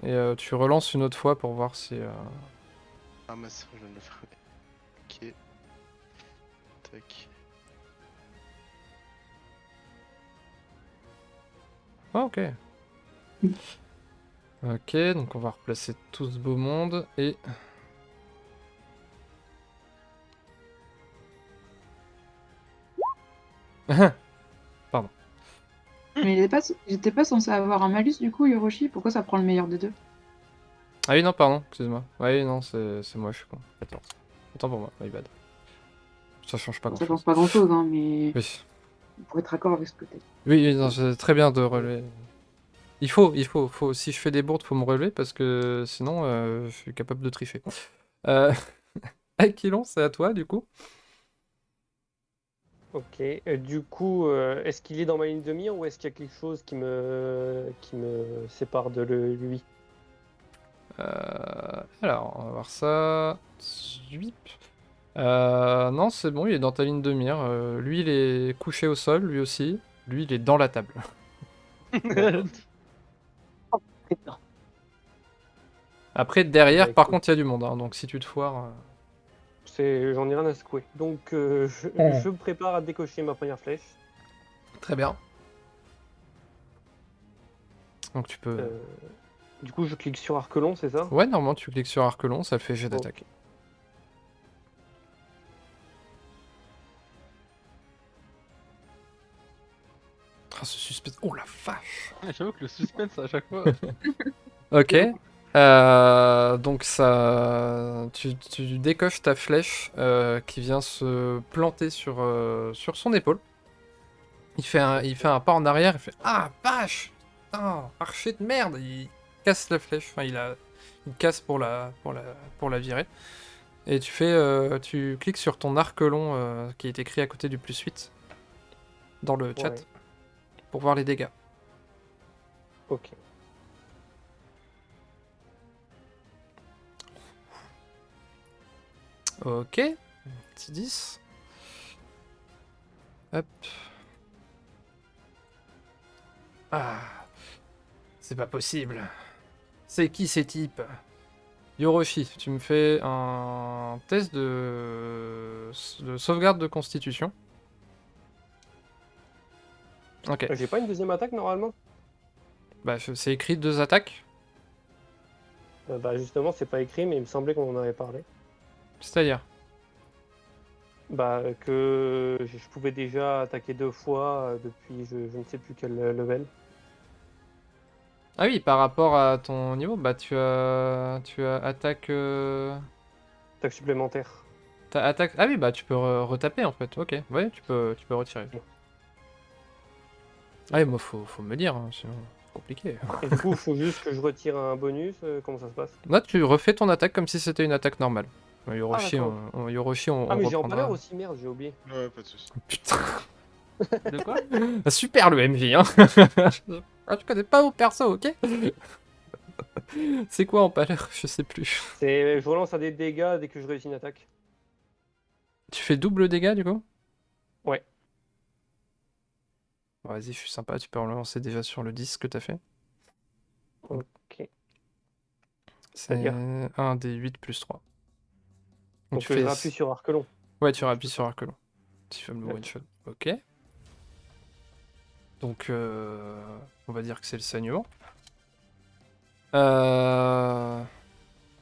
Et tu relances une autre fois pour voir si... Ah mince, je viens de le faire. Ok. Tac. Ah, ok. Ok, donc on va replacer tout ce beau monde et... Pardon. Mais j'étais pas censé avoir un malus du coup, Yoroshi. Pourquoi ça prend le meilleur des deux? Ah oui, non, pardon, excuse-moi. Oui, non, c'est moi, je suis con. 14. Autant pour moi, my bad. Ça change pas Ça grand-chose. change pas grand-chose, hein, mais Oui. pour être d'accord avec ce que tu as dit. Oui, non, c'est très bien de relever. Il faut. Si je fais des bourdes, faut me relever parce que sinon, je suis capable de tricher. Euh... Aquilon, c'est à toi, du coup. Ok. Du coup, est-ce qu'il est dans ma ligne de mire ou est-ce qu'il y a quelque chose qui me sépare de lui? Alors, on va voir ça. Zwip. Non, c'est bon, il est dans ta ligne de mire. Lui, il est couché au sol, lui aussi. Lui, il est dans la table. D'accord. Très bien. Après, derrière, Bah, par écoute, contre, il y a du monde, hein, donc si tu te foires... j'en ai rien à secouer. Donc, je me prépare à décocher ma première flèche. Très bien. Donc tu peux... Euh, Du coup, je clique sur Arquelon, c'est ça? Ouais, normalement, tu cliques sur Arquelon, ça le fait jet Ok. d'attaque. Ah, ce suspense... Oh la vache! J'avoue que le suspense à chaque fois. Ok. Donc ça... Tu décoches ta flèche qui vient se planter sur son épaule. Il fait un pas en arrière, il fait ah vache, putain, archer de merde, il casse la flèche, enfin il casse pour la virer. Et tu cliques sur ton arc long qui est écrit à côté du +8 dans le chat Ouais. pour voir les dégâts. Ok. Ok, petit 10. Hop. Ah, c'est pas possible. C'est qui ces types? Yoroshi, tu me fais un test de sauvegarde de constitution. Ok. J'ai pas une deuxième attaque normalement? Bah, c'est écrit 2 attaques. Bah justement, c'est pas écrit, mais il me semblait qu'on en avait parlé. C'est-à-dire. Bah que je pouvais déjà attaquer 2 fois depuis je ne sais plus quel level. Ah oui, par rapport à ton niveau, bah tu as attaque. Attaque supplémentaire. T'as attaque. Ah oui, bah tu peux retaper en fait. Ok, ouais, tu peux retirer. Ah oui, moi faut me le dire, hein, sinon c'est compliqué. Et du coup, il faut juste que je retire un bonus. Comment ça se passe? Là, tu refais ton attaque comme si c'était une attaque normale. Yoroshi, d'accord. Yoroshi, Ah on mais j'ai en reprendra. valeur aussi, merde, j'ai oublié. Ouais, pas de soucis. Putain, De quoi? super le MJ, hein. Ah, je connais pas vos persos, ok? C'est quoi en paleur? Je sais plus. Je relance à des dégâts dès que je réussis une attaque. Tu fais double dégâts du coup? Ouais. Bon, vas-y, je suis sympa, tu peux relancer déjà sur le 10 que t'as fait. Ok. C'est C'est-à-dire. 1 des 8 plus 3. Donc Donc tu je fais... rappuie sur Arquelon. Ouais, tu rappuies sur Arquelon. Tu fais le D'accord. one shot. Ok. Donc, on va dire que c'est le saignement.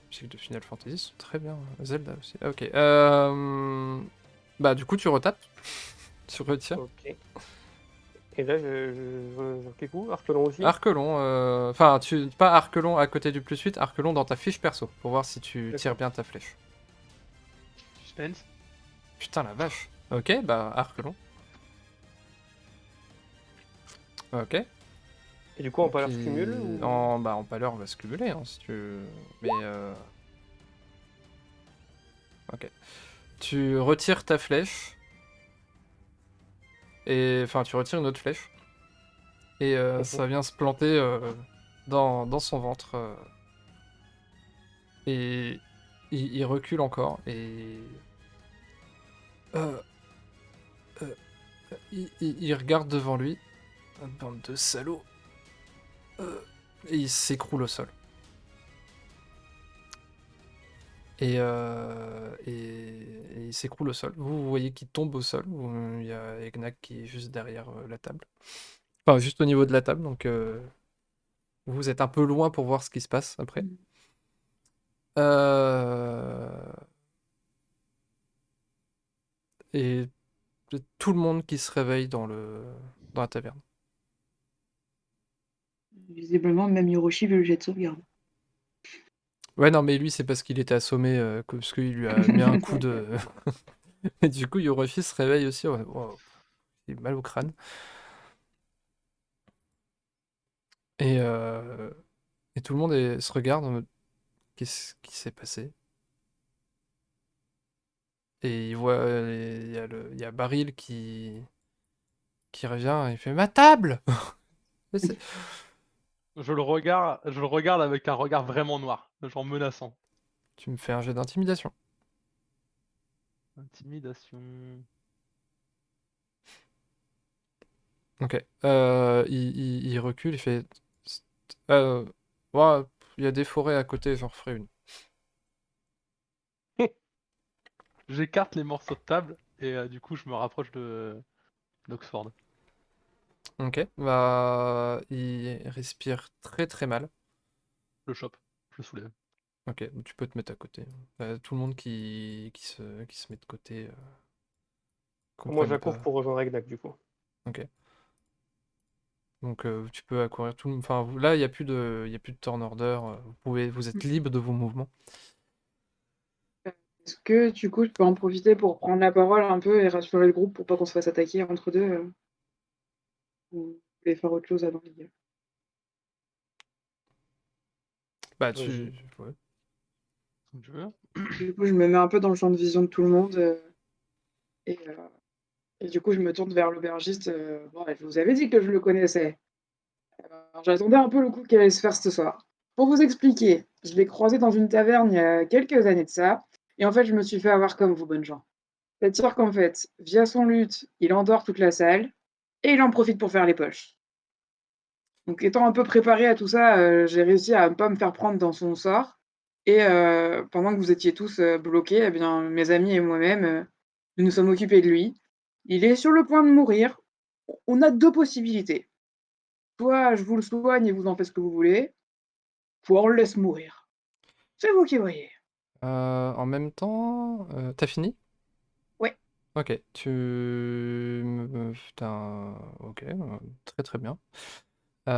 Musique de Final Fantasy sont très bien. Zelda aussi. Ah, ok. Bah, du coup, tu retapes. Tu retires. Ok. Et là, je clique où? Arquelon aussi? Arquelon. Enfin, pas Arquelon à côté du +8, Arquelon dans ta fiche perso. Pour voir si tu D'accord. tires bien ta flèche. Suspense. Putain, la vache. Ok, bah, Arquelon. Ok. Et du coup, en Donc, paleur se cumule ou... en paleur, on va se cumuler, hein, si tu veux. Mais, ok. Tu retires ta flèche. Et... Enfin, tu retires une autre flèche. Et ça vient se planter dans son ventre. Et il recule encore. Et... il regarde devant lui. Bande de salauds. Et il s'écroule au sol. Et il s'écroule au sol. Vous voyez qu'il tombe au sol. Il y a Egnak qui est juste derrière la table. Enfin, juste au niveau de la table. Donc, vous êtes un peu loin pour voir ce qui se passe après. Et tout le monde qui se réveille dans la taverne. Visiblement, même Hiroshi veut le jet de sauvegarde. Ouais, non, mais lui, c'est parce qu'il était assommé, parce qu'il lui a mis un coup de... Et du coup, Yoroshi se réveille aussi. Ouais, wow, il a mal au crâne. Et, euh, et tout le monde se regarde en mode qu'est-ce qui s'est passé? Et il voit, il y a Baril qui revient et il fait ma table! Mais Je le regarde avec un regard vraiment noir, genre menaçant. tu me fais un jet d'intimidation. Intimidation. Ok. Il recule, il fait. Euh, ouais, il y a des forêts à côté, j'en referai une. J'écarte les morceaux de table et du coup je me rapproche d'Oxford. Ok. Bah, il respire très très mal. Je le chope, je le soulève. Ok, tu peux te mettre à côté. Tout le monde qui se met de côté Moi, comprennent j'accours pas. pour rejoindre Egnak, du coup. Ok. Donc tu peux accourir tout. Enfin, là, il y a plus de turn order. Vous êtes libre de vos mouvements. Est-ce que du coup, je peux en profiter pour prendre la parole un peu et rassurer le groupe pour pas qu'on se fasse attaquer entre deux ou vous voulez faire autre chose avant de dire. Bah, Vas-y. ouais. Si tu veux. Du coup, je me mets un peu dans le champ de vision de tout le monde et, euh, et du coup, je me tourne vers l'aubergiste. Bon, je vous avais dit que je le connaissais. Alors, j'attendais un peu le coup qui allait se faire ce soir. Pour vous expliquer, je l'ai croisé dans une taverne il y a quelques années de ça, et en fait, je me suis fait avoir comme vous, bonnes gens. C'est-à-dire qu'en fait, via son luth, il endort toute la salle, et il en profite pour faire les poches. Donc étant un peu préparé à tout ça, j'ai réussi à ne pas me faire prendre dans son sort et pendant que vous étiez tous, bloqués, eh bien, mes amis et moi-même, nous nous sommes occupés de lui. Il est sur le point de mourir. On a 2 possibilités. Soit je vous le soigne et vous en faites ce que vous voulez, soit on le laisse mourir. C'est vous qui voyez. En même temps, t'as fini? Ouais. Ok, putain, ok, très très bien. Tu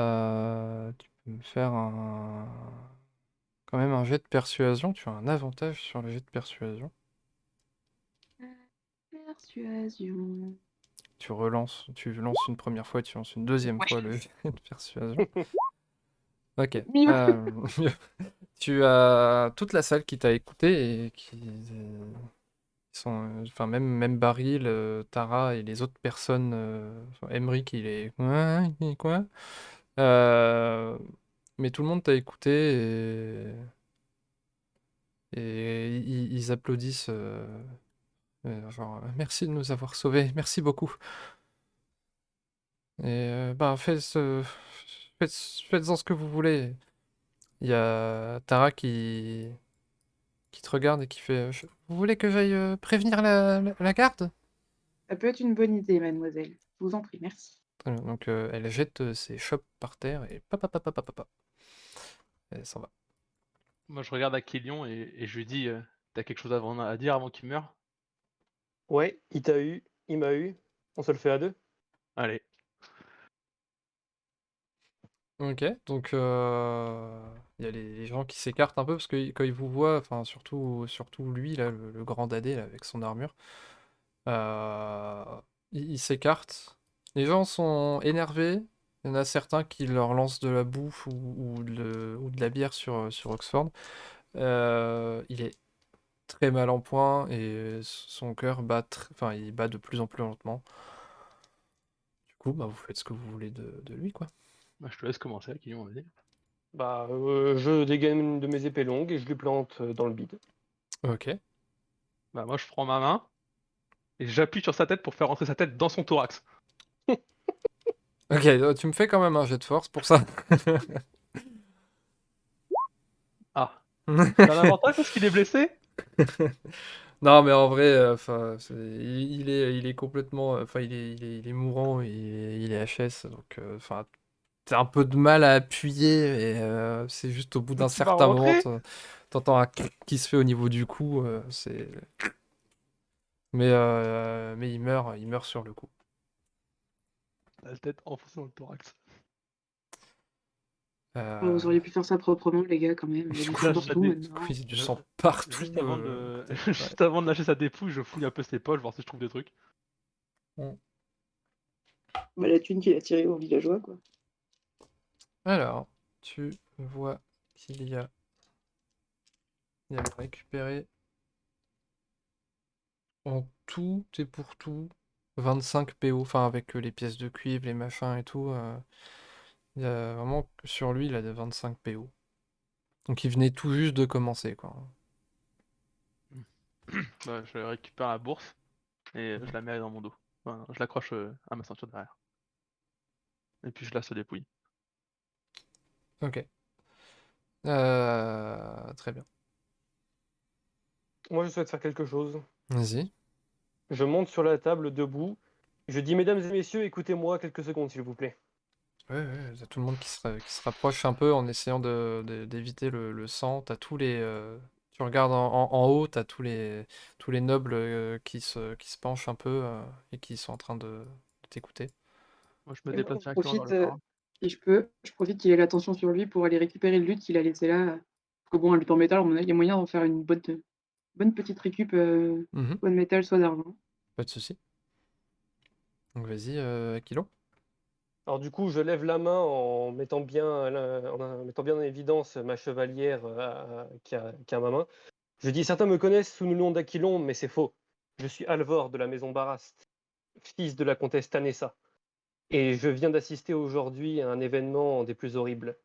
peux me faire quand même un jet de persuasion. Tu as un avantage sur le jet de persuasion. Persuasion. Tu lances une première fois, tu lances une deuxième Ouais. fois le jet de persuasion. Ok. Mieux. Tu as toute la salle qui t'a écouté et qui sont, enfin même Baril, Tara et les autres personnes, enfin, Emric il est quoi? Mais tout le monde t'a écouté et ils applaudissent, genre merci de nous avoir sauvés, merci beaucoup. Et bah faites, faites-en ce que vous voulez. Il y a Tara qui te regarde et qui fait vous voulez que j'aille prévenir la garde? Ça peut être une bonne idée, mademoiselle. Je vous en prie, merci. Très bien. Donc elle jette ses chopes par terre et papa. Elle s'en va. Moi je regarde Aquilion et je lui dis t'as quelque chose à dire avant qu'il meure? Ouais, il t'a eu, il m'a eu. On se le fait à deux. Allez. Ok, donc il y a les gens qui s'écartent un peu parce que quand ils vous voient, enfin surtout lui là, le grand dadé là, avec son armure, euh, il s'écarte. Les gens sont énervés. Il y en a certains qui leur lancent de la bouffe ou de la bière sur Oxford. Il est très mal en point et son cœur bat, enfin il bat de plus en plus lentement. Du coup, bah, vous faites ce que vous voulez de lui, quoi. Bah, je te laisse commencer Aquilion, vas-y. Bah, je dégaine une de mes épées longues et je lui plante dans le bide. Ok. Bah moi je prends ma main et j'appuie sur sa tête pour faire rentrer sa tête dans son thorax. Ok, tu me fais quand même un jet de force pour ça. Ah. C'est un avantage parce qu'il est blessé? Non, mais en vrai, enfin, il est complètement, enfin, il est mourant, il est HS, donc, enfin, t'as un peu de mal à appuyer, et c'est juste au bout d'un Tu vas certain moment, rentrer? t'entends un qui se fait au niveau du cou, c'est. Mais il meurt sur le coup. La tête enfoncée dans le thorax. Oh, vous auriez pu faire ça proprement, les gars, quand même. Il y a Du du coup, sang Là, partout dé- du coup, maintenant. il y a du je- sang partout. juste avant à de, côté. juste avant de lâcher sa dépouille, je fouille un peu ses poches, voir si je trouve des trucs. Ouais. Bah, la thune qu'il a tirée aux villageois, quoi. Alors, tu vois qu'il y a... Il avait récupéré en tout et pour tout 25 PO, enfin avec les pièces de cuivre, les machins et tout. Il y a vraiment sur lui, il a des 25 PO. Donc il venait tout juste de commencer, quoi. Bah, je récupère la bourse et je la mets dans mon dos. Enfin, je l'accroche à ma ceinture derrière. Et puis je la se dépouille. Ok. Très bien. Moi, je souhaite faire quelque chose. Vas-y. Je monte sur la table debout. Je dis, mesdames et messieurs, écoutez-moi quelques secondes, s'il vous plaît. Ouais, t'as tout le monde qui se rapproche un peu en essayant d'éviter le sang. T'as tous les... Tu regardes en haut, t'as tous les nobles qui se penchent un peu et qui sont en train de t'écouter. Moi, je me Et moi, déplace je directement vers profite, le phare. si je peux, je profite qu'il ait l'attention sur lui pour aller récupérer le loot qu'il a laissé là. Parce que bon, un loot en métal, à mon avis, il y a moyen d'en faire une bonne petite récup, Mhm, soit de métal, soit d'argent. pas de souci. Donc vas-y, Aquilon. Alors du coup, je lève la main en mettant bien, en mettant bien en évidence ma chevalière qui a ma main. Je dis, certains me connaissent sous le nom d'Aquilon, mais c'est faux. Je suis Alvor de la maison Barast, fils de la comtesse Tanessa. Et je viens d'assister aujourd'hui à un événement des plus horribles.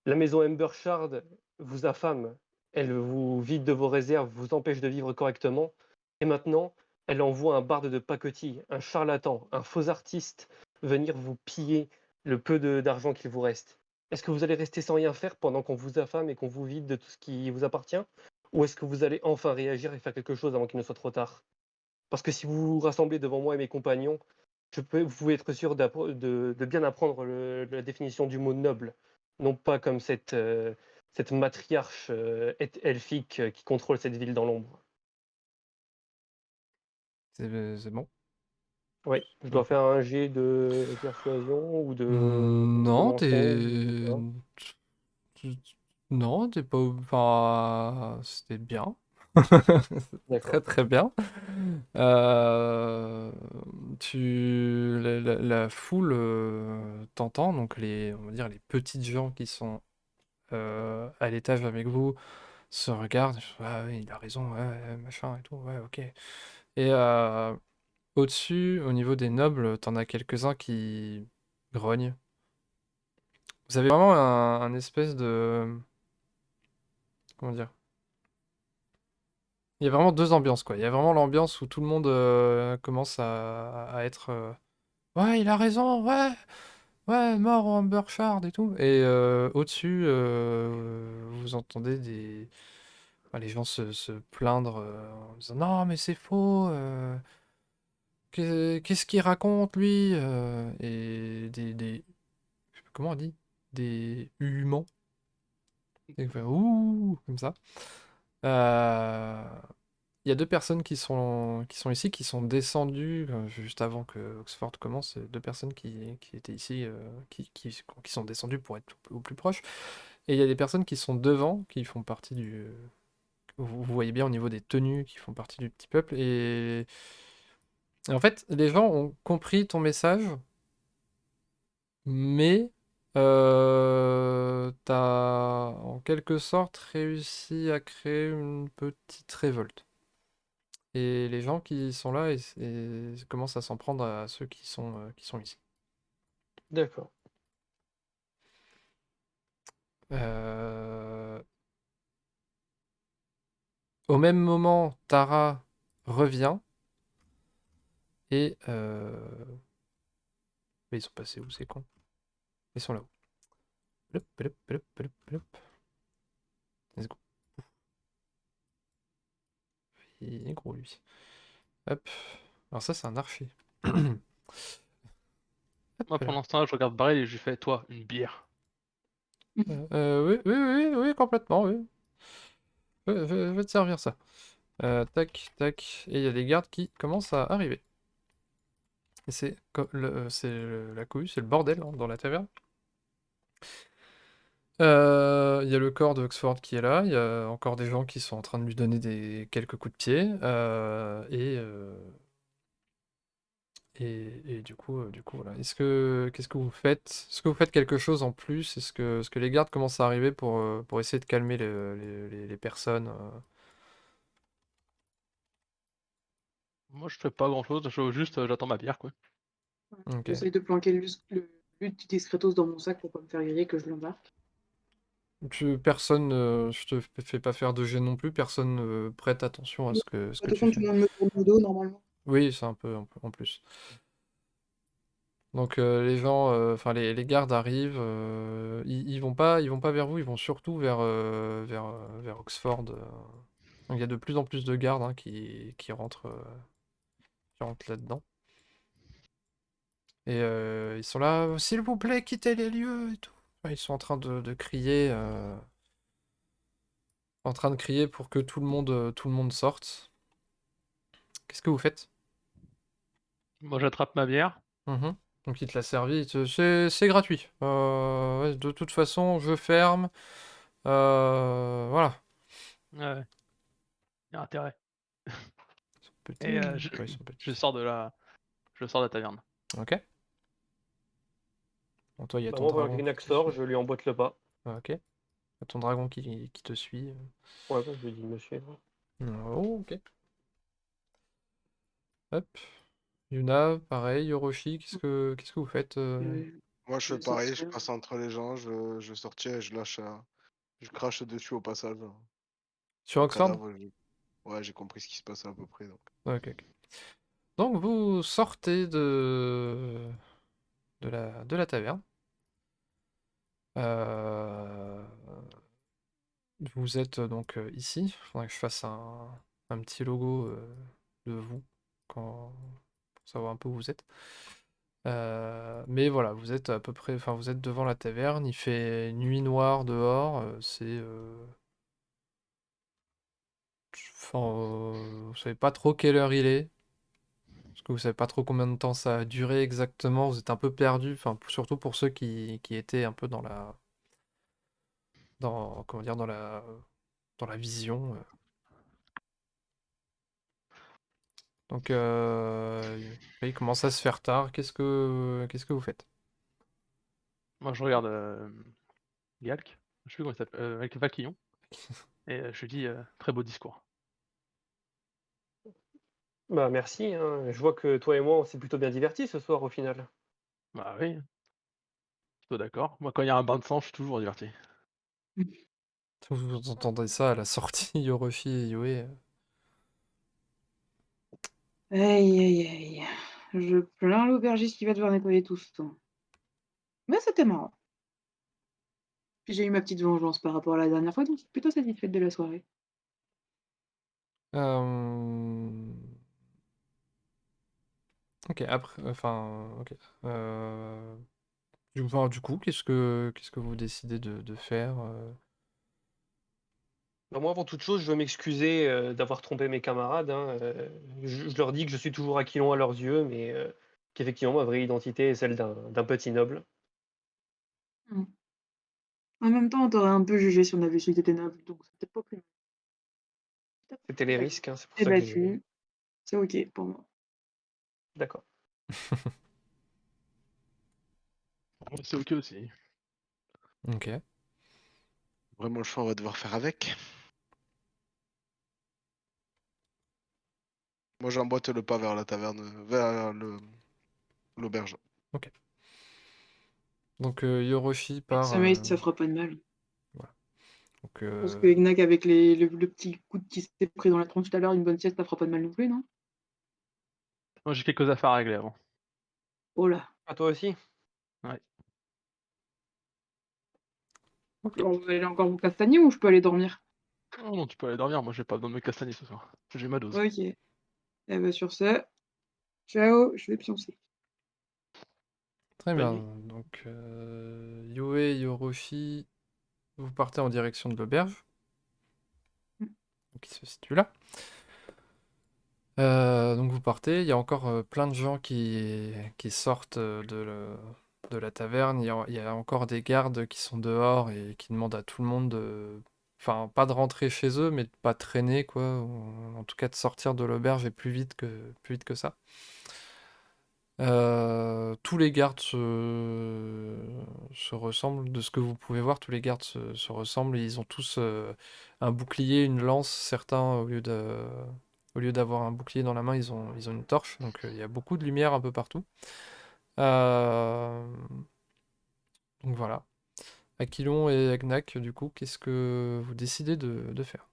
La maison Embershard vous affame, elle vous vide de vos réserves, vous empêche de vivre correctement. Et maintenant, elle envoie un barde de pacotille, un charlatan, un faux artiste venir vous piller le peu d'argent qu'il vous reste. Est-ce que vous allez rester sans rien faire pendant qu'on vous affame et qu'on vous vide de tout ce qui vous appartient? Ou est-ce que vous allez enfin réagir et faire quelque chose avant qu'il ne soit trop tard? Parce que si vous vous rassemblez devant moi et mes compagnons, vous pouvez être sûr de bien apprendre la définition du mot noble, non pas comme cette matriarche elfique qui contrôle cette ville dans l'ombre. C'est bon. Oui, je dois Ok. faire un jet de persuasion ou de Non, mensonge. Ou quoi. tu- Non, t'es pas... Enfin, c'était bien. Très D'accord. très bien. Euh, la foule t'entend, donc on va dire les petites gens qui sont à l'étage avec vous se regardent. Ah ouais, il a raison, ouais, ouais, machin et tout, ouais, ok. Et au-dessus, au niveau des nobles, t'en as quelques-uns qui grognent. Vous avez vraiment un espèce de... Comment dire? Il y a vraiment deux ambiances, quoi. Il y a vraiment l'ambiance où tout le monde commence à être... Ouais, il a raison, ouais, ouais, mort en Burchard et tout. Et au-dessus, vous entendez les gens se plaindre en disant non, mais c'est faux, qu'est-ce qu'il raconte lui? Et je sais pas comment on dit? Des humans. Et fait, ouh, comme ça. Euh, Il y a deux personnes qui sont ici, qui sont descendues juste avant que Oxford commence. Deux personnes qui étaient ici, qui sont descendues pour être au plus proche. Et il y a des personnes qui sont devant, qui font partie du... Vous voyez bien au niveau des tenues, qui font partie du petit peuple. Et en fait, les gens ont compris ton message, mais t'as en quelque sorte réussi à créer une petite révolte. Et les gens qui sont là et commencent à s'en prendre à ceux qui sont ici. D'accord. Euh, Au même moment, Tara revient et... Mais ils sont passés où, ces cons? Ils sont là-haut. Plop, plop, plop, plop, plop. Let's go. Il est gros, lui. Hop. Alors ça, c'est un archer. Hop Moi, pour là. l'instant, je regarde Barrel et je lui fais, toi, une bière. Oui, oui, oui, oui, complètement, oui. Je vais te servir ça. Tac, tac. Et il y a des gardes qui commencent à arriver. Et c'est la cohue, c'est le bordel hein, dans la taverne. Il y a le corps de Oxford qui est là, il y a encore des gens qui sont en train de lui donner quelques coups de pied, et du coup, voilà. Qu'est-ce que vous faites? Est-ce que vous faites quelque chose en plus? Est-ce que les gardes commencent à arriver pour essayer de calmer les personnes? Moi, je fais pas grand-chose, j'attends ma bière, quoi. Ok. J'essaye de planquer le petit discretos dans mon sac pour pas me faire griller que je l'embarque. Personne, je te fais pas faire de jet non plus, personne prête attention à De ce que toute tu façon, fais. tout le monde me tourne le dos normalement. Oui, c'est un peu en plus. Donc les gens, enfin les gardes arrivent, ils vont pas vers vous, ils vont surtout vers Oxford. Donc, il y a de plus en plus de gardes hein, qui rentrent là-dedans. Et ils sont là, s'il vous plaît, quittez les lieux et tout. Enfin, ils sont de crier, en train de crier pour que tout le monde sorte. Qu'est-ce que vous faites? Moi, j'attrape ma bière. Mhm. Donc il te l'a servi, c'est gratuit. Ouais, de toute façon, je ferme. Voilà. Ouais, y a intérêt. Ils sont petits. Et Ouais, ils sont je petits. sors de la taverne. Ok. Bon, toi, il y a Bah, ton moi, voilà, dragon qui Greenax te sort, suit. je lui emboîte le pas. Ok. Il y a ton dragon qui te suit. Ouais, bah, je lui dis monsieur. Oh, ok. Hop. Yuna, pareil. Yoroshi, qu'est-ce que vous faites Moi, je fais Je pareil, je sortir. passe entre les gens, je sortis et je lâche, je crache dessus au passage. sur Le Oxford? cadavre, ouais, j'ai compris ce qui se passait à peu près. Donc. Ok, ok. Donc vous sortez de la taverne. Euh, Vous êtes donc ici. Il faudrait que je fasse un petit logo de vous pour savoir un peu où vous êtes. Mais voilà, vous êtes à peu près, enfin vous êtes devant la taverne. Il fait nuit noire dehors. Enfin, vous savez pas trop quelle heure il est. Parce que vous savez pas trop combien de temps ça a duré exactement. Vous êtes un peu perdu. Enfin, surtout pour ceux qui étaient un peu comment dire, dans la vision. Donc, il commence à se faire tard. Qu'est-ce que vous faites? Moi, je regarde Galk, je sais plus comment il s'appelle, avec Valquillon, et je lui dis très beau discours. Bah, merci, hein. Je vois que toi et moi, on s'est plutôt bien divertis ce soir au final. Bah oui, plutôt d'accord. Moi, quand il y a un bain de sang, je suis toujours diverti. Vous entendez ça à la sortie, Yoroshi et Yue. Aïe, aïe, aïe. Je plains l'aubergiste qui va devoir nettoyer tout ce temps. Mais c'était marrant. Puis j'ai eu ma petite vengeance par rapport à la dernière fois, donc je suis plutôt satisfaite de la soirée. Euh, Ok, après, enfin, ok. Euh, du coup, qu'est-ce que vous décidez de faire Bah, moi, avant toute chose, je veux m'excuser d'avoir trompé mes camarades, hein. Je leur dis que je suis toujours Aquilon à leurs yeux, mais qu'effectivement, ma vraie identité est celle d'un petit noble. Mmh. En même temps, on t'aurait un peu jugé si on avait su que t'étais noble, donc c'est peut-être pas plus mal. T'as pris C'était les ta risques, hein, c'est pour t'es ça que j'ai... battu, c'est OK pour moi. D'accord. Ouais, c'est ok aussi. Ok. Vraiment le choix, on va devoir faire avec. Moi, j'emboîte le pas vers la taverne, vers l'auberge. Ok. Donc, Yoroshi Et le part. sommeil, ça fera pas de mal. Voilà. Donc, Je pense que Egnac, avec le petit coup qui s'est pris dans la tronche tout à l'heure, une bonne sieste, ça fera pas de mal non plus, non? Moi, j'ai quelques affaires à régler avant. Oh là. À toi aussi? Ouais. ok. Alors, vous allez encore vous castagner ou je peux aller dormir? Oh non, tu peux aller dormir, moi j'ai pas besoin de me castagner ce soir. J'ai ma dose. OK. Eh bah, sur ce, ciao, je vais pioncer. Très Bonne bien. nuit. Donc, Yue et Yoroshi, vous partez en direction de l'auberge, Mmh. qui se situe là. Donc, vous partez. Il y a encore plein de gens qui sortent de la taverne, il y a encore des gardes qui sont dehors et qui demandent à tout le monde enfin, pas de rentrer chez eux, mais de pas traîner, quoi. Ou en tout cas, de sortir de l'auberge et plus vite que ça. Tous les gardes se ressemblent. De ce que vous pouvez voir, tous les gardes se ressemblent. Ils ont tous un bouclier, une lance. Certains, au lieu d'avoir un bouclier dans la main, ils ont une torche. Donc il y a beaucoup de lumière un peu partout. Euh, donc voilà. Aquilon et Agnac, du coup, qu'est-ce que vous décidez de faire?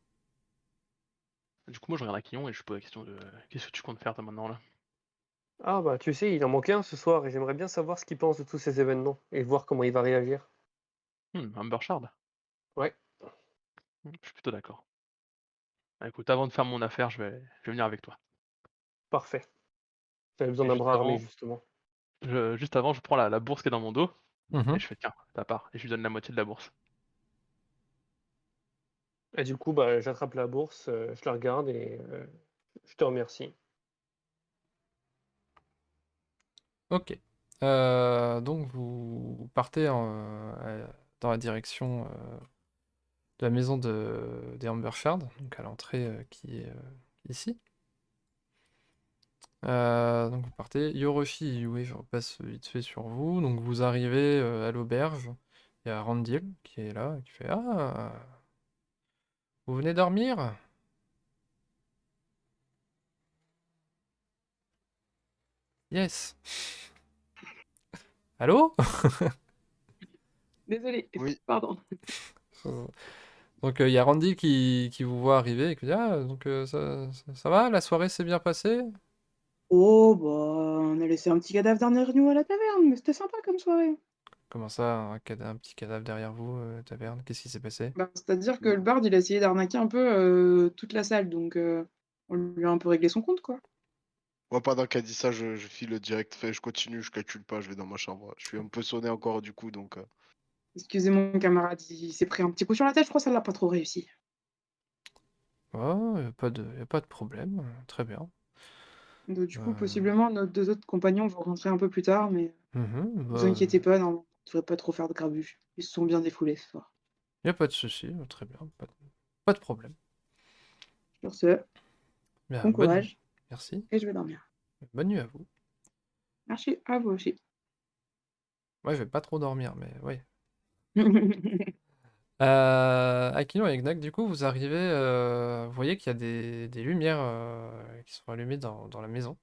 Du coup, moi, je regarde Aquillon et je pose la question de qu'est-ce que tu comptes faire toi maintenant là? Ah bah tu sais, il en manquait un ce soir et j'aimerais bien savoir ce qu'il pense de tous ces événements et voir comment il va réagir. Ambershard? Ouais, Je suis plutôt d'accord. Bah, écoute, avant de faire mon affaire, je vais venir avec toi. parfait. J'avais besoin Et d'un juste bras armé avant, justement. juste avant, je prends la bourse qui est dans mon dos et Mhm. je fais tiens, ta part. Et je lui donne la moitié de la bourse. Et du coup, bah j'attrape la bourse, je la regarde et je te remercie. Ok. Donc vous partez dans la direction de la maison des Ambershard, donc à l'entrée qui est ici. Donc vous partez. Yoroshi, oui, je repasse vite fait sur vous. Donc vous arrivez à l'auberge. Il y a Randil qui est là, qui fait Ah, vous venez dormir? Yes. Allô? Désolée, Oui, pardon. Donc il y a Randy qui vous voit arriver et qui dit Ah, donc ça va, la soirée s'est bien passée? Oh, bah, on a laissé un petit cadavre d'un agneau à la taverne, mais c'était sympa comme soirée. Comment ça, un petit cadavre derrière vous, taverne? Qu'est-ce qui s'est passé? Bah, c'est-à-dire que le bard, il a essayé d'arnaquer un peu toute la salle, donc on lui a un peu réglé son compte, quoi. moi pendant qu'elle dit ça, je file direct, je continue, je calcule pas, je vais dans ma chambre. Je suis un peu sonné encore du coup, donc Excusez mon camarade, il s'est pris un petit coup sur la tête, je crois que ça l'a pas trop réussi. Oh, y a pas de problème, très bien. Donc du coup, Euh, possiblement, nos 2 autres compagnons vont rentrer un peu plus tard, mais vous bah, inquiétez pas, non, on devrait pas trop faire de grabuge. Ils se sont bien défoulés ce soir. y a pas de souci, très bien, pas de problème. Sur ce, Bien, bon courage merci, et je vais dormir. bonne nuit à vous. Merci, à vous aussi. Ouais, je vais pas trop dormir, mais ouais. Aquilon et Egnac, du coup, vous arrivez, vous voyez qu'il y a des lumières qui sont allumées dans la maison.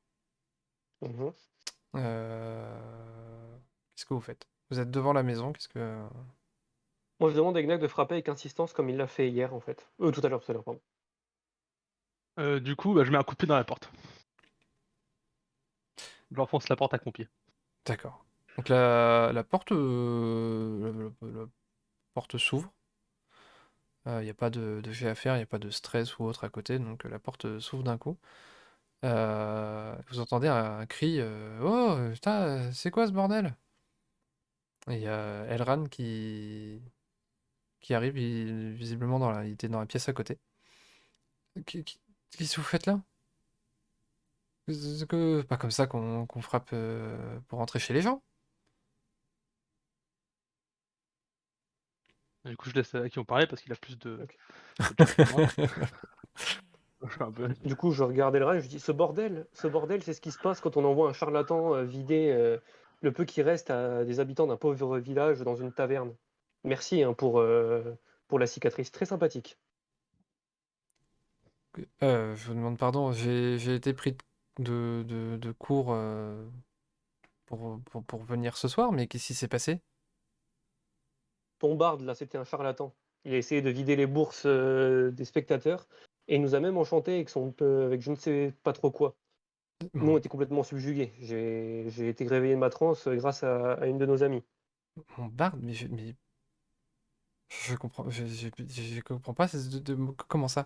Mhm. Qu'est-ce que vous faites? Vous êtes devant la maison, qu'est-ce que... Moi je demande à Gnac de frapper avec insistance comme il l'a fait hier en fait. Tout à l'heure, pardon. Du coup, bah, je mets un coup de pied dans la porte. J'enfonce la porte à mon pied. D'accord. Donc la porte, la porte s'ouvre. Il n'y a pas de jet à faire, il n'y a pas de stress ou autre à côté, donc la porte s'ouvre d'un coup. Vous entendez un cri Oh, putain, c'est quoi ce bordel? Et il y a Elran qui arrive, visiblement il était dans la pièce à côté. Qu'est-ce que vous faites là? Pas comme ça qu'on frappe pour rentrer chez les gens. Du coup, je laisse à qui on parlait parce qu'il a plus Ok. de job que moi. Je suis un peu. Du coup, je regarde Elran et je dis ce bordel, c'est ce qui se passe quand on envoie un charlatan vider le peu qui reste à des habitants d'un pauvre village dans une taverne. Merci hein, pour la cicatrice, très sympathique. Je vous demande pardon, j'ai été pris de cours pour venir ce soir, mais qu'est-ce qui s'est passé? Ton barde, là, c'était un charlatan. Il a essayé de vider les bourses des spectateurs et il nous a même enchanté avec je ne sais pas trop quoi. Nous, on Mon, était complètement subjugués. J'ai été réveillé de ma transe grâce à une de nos amies. mon barde, mais je comprends, je comprends pas comment ça.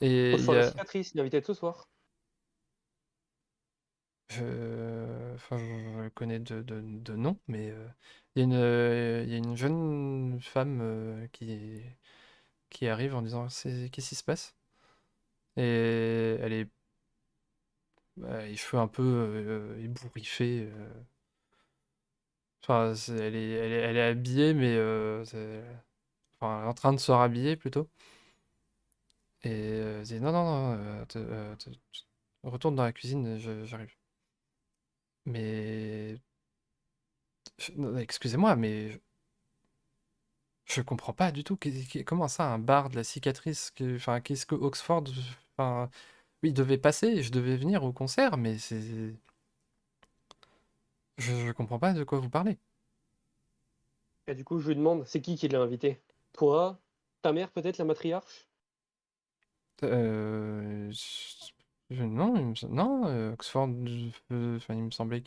Et Faut il y voir la a, cicatrice, il invitait de ce soir. enfin, je le connais de nom, mais il y a une jeune femme qui arrive en disant qu'est-ce qui se passe? Et elle est les cheveux un peu ébouriffés. Enfin, elle est habillée, mais enfin, elle est en train de se rhabiller plutôt. Et elle dit non, non, non, retourne dans la cuisine, j'arrive. Mais non, excusez-moi, mais je comprends pas du tout. Comment ça, un bar de la cicatrice enfin, qu'est-ce que Oxford. Enfin, oui, il devait passer, je devais venir au concert, mais c'est. Je comprends pas de quoi vous parlez. Et du coup, je lui demande, c'est qui l'a invité? Toi? Ta mère peut-être, la matriarche? Non, non, Oxford, enfin, il me semblait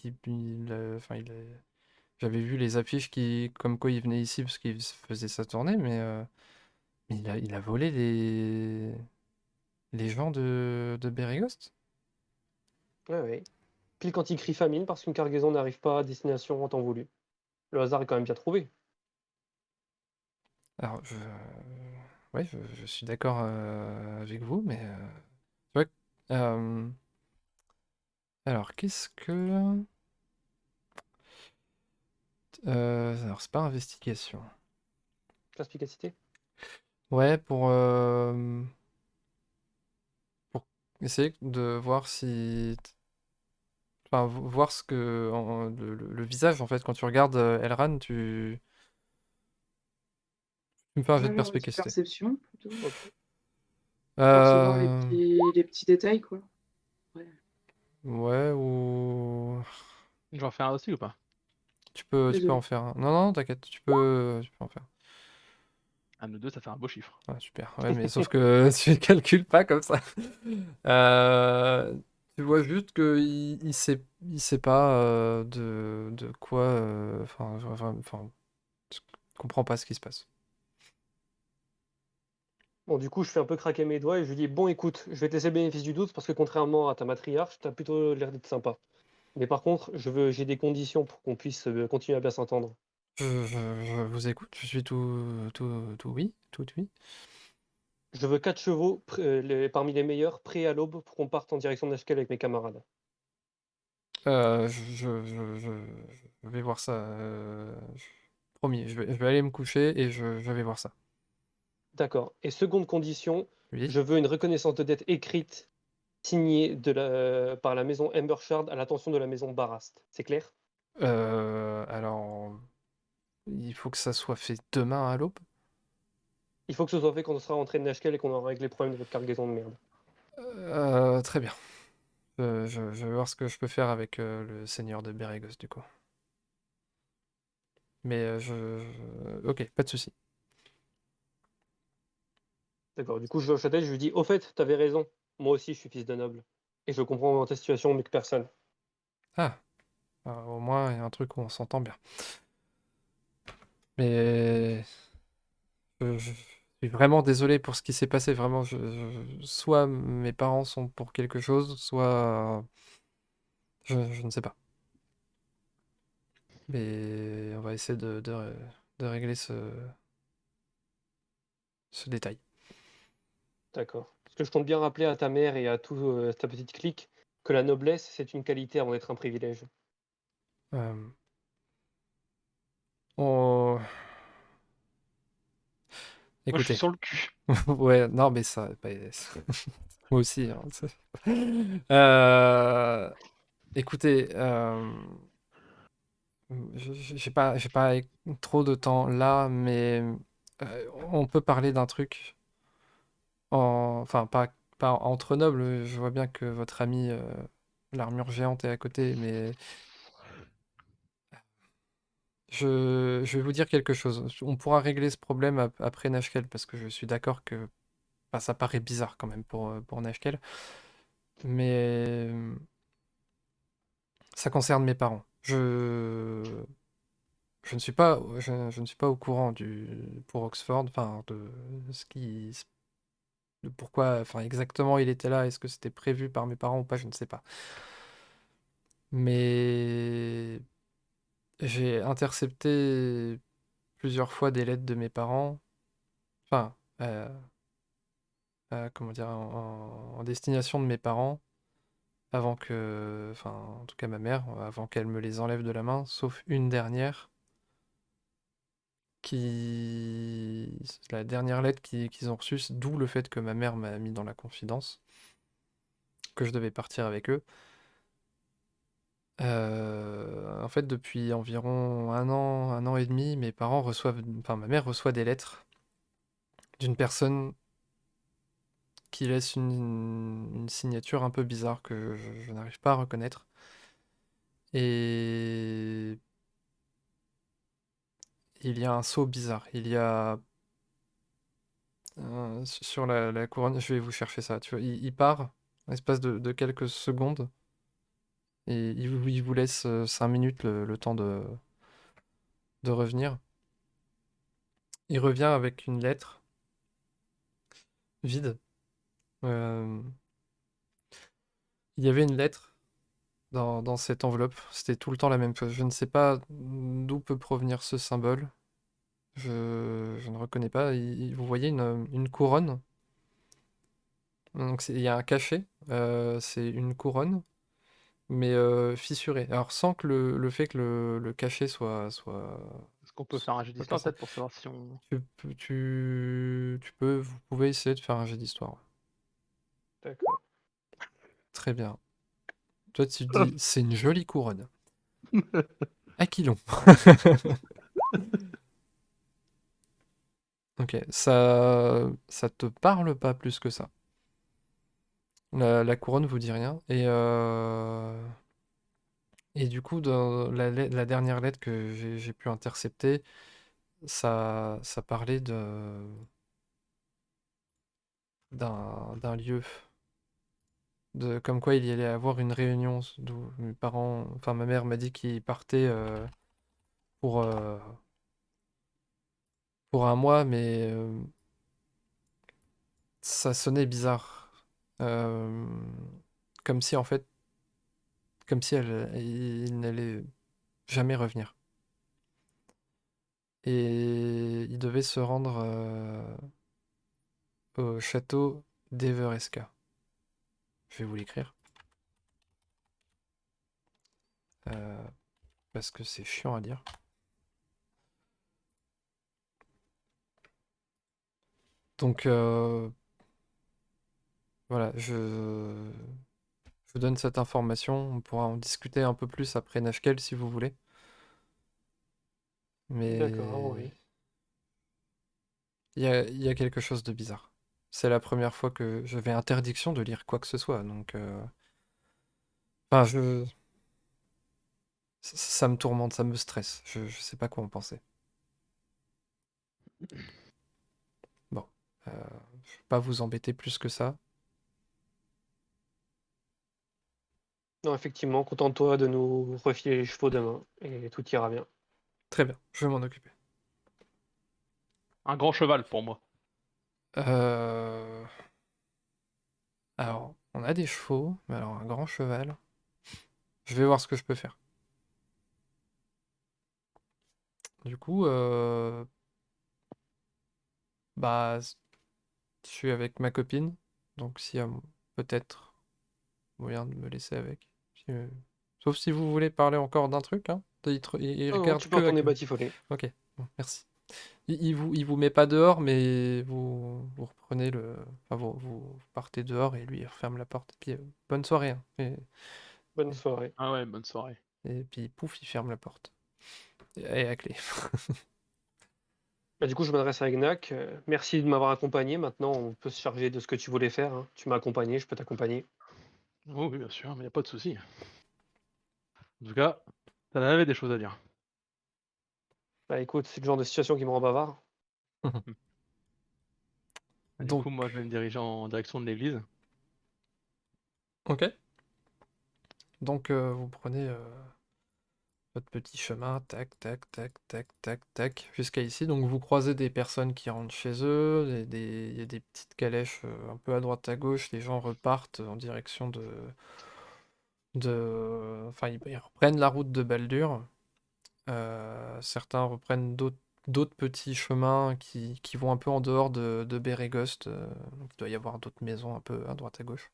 enfin, j'avais vu les affiches comme quoi il venait ici parce qu'il faisait sa tournée, mais il a volé les gens de Bérégost. Ouais, ouais. Pile quand il crie famine parce qu'une cargaison n'arrive pas à destination en temps voulu. Le hasard est quand même bien trouvé. Alors, ouais, je suis d'accord avec vous, mais c'est vrai alors, qu'est-ce que. Alors, c'est pas investigation. Perspicacité? Ouais, pour essayer de voir si. Enfin, voir ce que. Le visage, en fait, quand tu regardes Elran, tu me fais un jet de Alors, c'est perspicacité. perception, plutôt. Ok. Percevoir Euh, les petits détails, quoi. Ouais. ouais, ou. Je vais en faire un aussi ou pas? Tu peux en Désolé. faire un. Non, non, t'inquiète, tu peux en faire. Un de deux, ça fait un beau chiffre. Ah, super. Ouais, mais sauf que tu calcules pas comme ça. Euh, Tu vois juste il sait pas de quoi. Enfin, je comprends pas ce qui se passe. Bon, du coup, je fais un peu craquer mes doigts et je lui dis, bon, écoute, je vais te laisser le bénéfice du doute parce que contrairement à ta matriarche, t'as plutôt l'air d'être sympa. Mais par contre, j'ai des conditions pour qu'on puisse continuer à bien s'entendre. Je vous écoute, je suis tout oui, tout oui. Je veux 4 chevaux parmi les meilleurs, prêts à l'aube pour qu'on parte en direction de Nashkel avec mes camarades. Je vais voir ça. Promis, je vais aller me coucher et je vais voir ça. D'accord. Et seconde condition, Oui. je veux une reconnaissance de dette écrite signée par la maison Embershard à l'attention de la maison Barast. C'est clair? Alors, il faut que ça soit fait demain à l'aube. Il faut que ce soit fait quand on sera rentré de Nashkel et qu'on aura réglé le problème de votre cargaison de merde. Très bien. Je vais voir ce que je peux faire avec le seigneur de Bérégos, du coup. Mais ok, pas de souci. D'accord. Du coup, je vais au châtel, je lui dis, au fait, t'avais raison. Moi aussi, je suis fils de noble. Et je comprends ta situation mieux que personne. Ah, au moins, il y a un truc où on s'entend bien. Mais je suis vraiment désolé pour ce qui s'est passé. Vraiment, soit mes parents sont pour quelque chose, soit je ne sais pas. Mais on va essayer de régler ce détail. D'accord. Parce que je compte bien rappeler à ta mère et à toute ta petite clique que la noblesse, c'est une qualité avant d'être un privilège. Euh, on- Moi, je suis Écoutez, sur le cul. ouais, non, mais ça, bah, moi aussi, hein, Euh, écoutez, j'ai pas trop de temps là, mais on peut parler d'un truc, enfin pas entre nobles. Je vois bien que votre ami, l'armure géante est à côté, mais je vais vous dire quelque chose. On pourra régler ce problème après Nashkel, parce que je suis d'accord que enfin, ça paraît bizarre quand même pour Nashkel, mais ça concerne mes parents. Je ne suis pas au courant pour Oxford, enfin, ce qui, de pourquoi, enfin, exactement il était là, est-ce que c'était prévu par mes parents ou pas, je ne sais pas. Mais j'ai intercepté plusieurs fois des lettres de mes parents, enfin, comment dire, en destination de mes parents, avant que, enfin, en tout cas ma mère, avant qu'elle me les enlève de la main, sauf une dernière, c'est la dernière lettre qu'ils ont reçue, d'où le fait que ma mère m'a mis dans la confidence, que je devais partir avec eux. En fait, depuis environ un an et demi, mes parents reçoivent, enfin ma mère reçoit des lettres d'une personne qui laisse une signature un peu bizarre que je n'arrive pas à reconnaître. Et il y a un sceau bizarre. Il y a sur la couronne, je vais vous chercher ça. Tu vois, il part, en l'espace de quelques secondes, et il vous laisse 5 minutes le temps de revenir. Il revient avec une lettre vide. Euh, il y avait une lettre dans cette enveloppe. C'était tout le temps la même chose. Je ne sais pas d'où peut provenir ce symbole. Je ne reconnais pas. Vous voyez une couronne. Donc il y a un cachet. C'est une couronne, mais fissurée. Alors sans que le fait que le cachet soit Est-ce qu'on peut faire un jeu soit d'histoire cassé. peut-être pour savoir si on. Vous pouvez essayer de faire un jet d'histoire. D'accord. Très bien. Toi tu te dis, c'est une jolie couronne. Aquilon. Ok, ça te parle pas plus que ça. La couronne vous dit rien. Et du coup, dans la dernière lettre que j'ai pu intercepter, ça parlait d'un lieu. Comme quoi il y allait avoir une réunion, d'où mes parents, enfin ma mère m'a dit qu'il partait pour, euh, pour un mois, mais ça sonnait bizarre. Euh, Comme si en fait, comme si il n'allait jamais revenir. Et il devait se rendre au château d'Everesca. Je vais vous l'écrire. euh, Parce que c'est chiant à dire. Donc voilà, je vous donne cette information. On pourra en discuter un peu plus après Nashkel si vous voulez. D'accord, Mais oui. il y a quelque chose de bizarre. C'est la première fois que j'avais interdiction de lire quoi que ce soit. Donc, enfin, ça me tourmente, ça me stresse. Je sais pas quoi en penser. Bon, je vais pas vous embêter plus que ça. Non, effectivement, contente-toi de nous refiler les chevaux demain et tout ira bien. Très bien, je vais m'en occuper. Un grand cheval pour moi. Euh, Alors, on a des chevaux, mais alors un grand cheval. Je vais voir ce que je peux faire. Du coup, bah, je suis avec ma copine, donc s'il y a peut-être moyen de me laisser avec. Sauf si vous voulez parler encore d'un truc, hein. Il Non, non, regarde tu peux que à retourner que. batifoler. Ok, bon, merci. Il vous met pas dehors, mais vous reprenez enfin, vous partez dehors et lui il referme la porte. Et puis bonne soirée, hein. Bonne soirée. Ah ouais, bonne soirée. Et puis pouf, il ferme la porte. Et à clé. Bah, du coup, je m'adresse à Egnac. Merci de m'avoir accompagné. Maintenant, on peut se charger de ce que tu voulais faire, hein. Tu m'as accompagné, je peux t'accompagner. Oh oui, bien sûr, mais y a pas de souci. En tout cas, t'en avais des choses à dire. Bah écoute, c'est le genre de situation qui me rend bavard. Ah, du coup, moi, Donc, je vais me diriger en direction de l'église. ok. Donc vous prenez votre petit chemin, tac, tac, tac, tac, tac, tac, jusqu'à ici. Donc vous croisez des personnes qui rentrent chez eux, il y a des petites calèches un peu à droite à gauche, les gens repartent en direction Enfin, ils reprennent la route de Baldur. Certains reprennent d'autres petits chemins qui vont un peu en dehors de Beregost. Donc il doit y avoir d'autres maisons un peu à droite à gauche.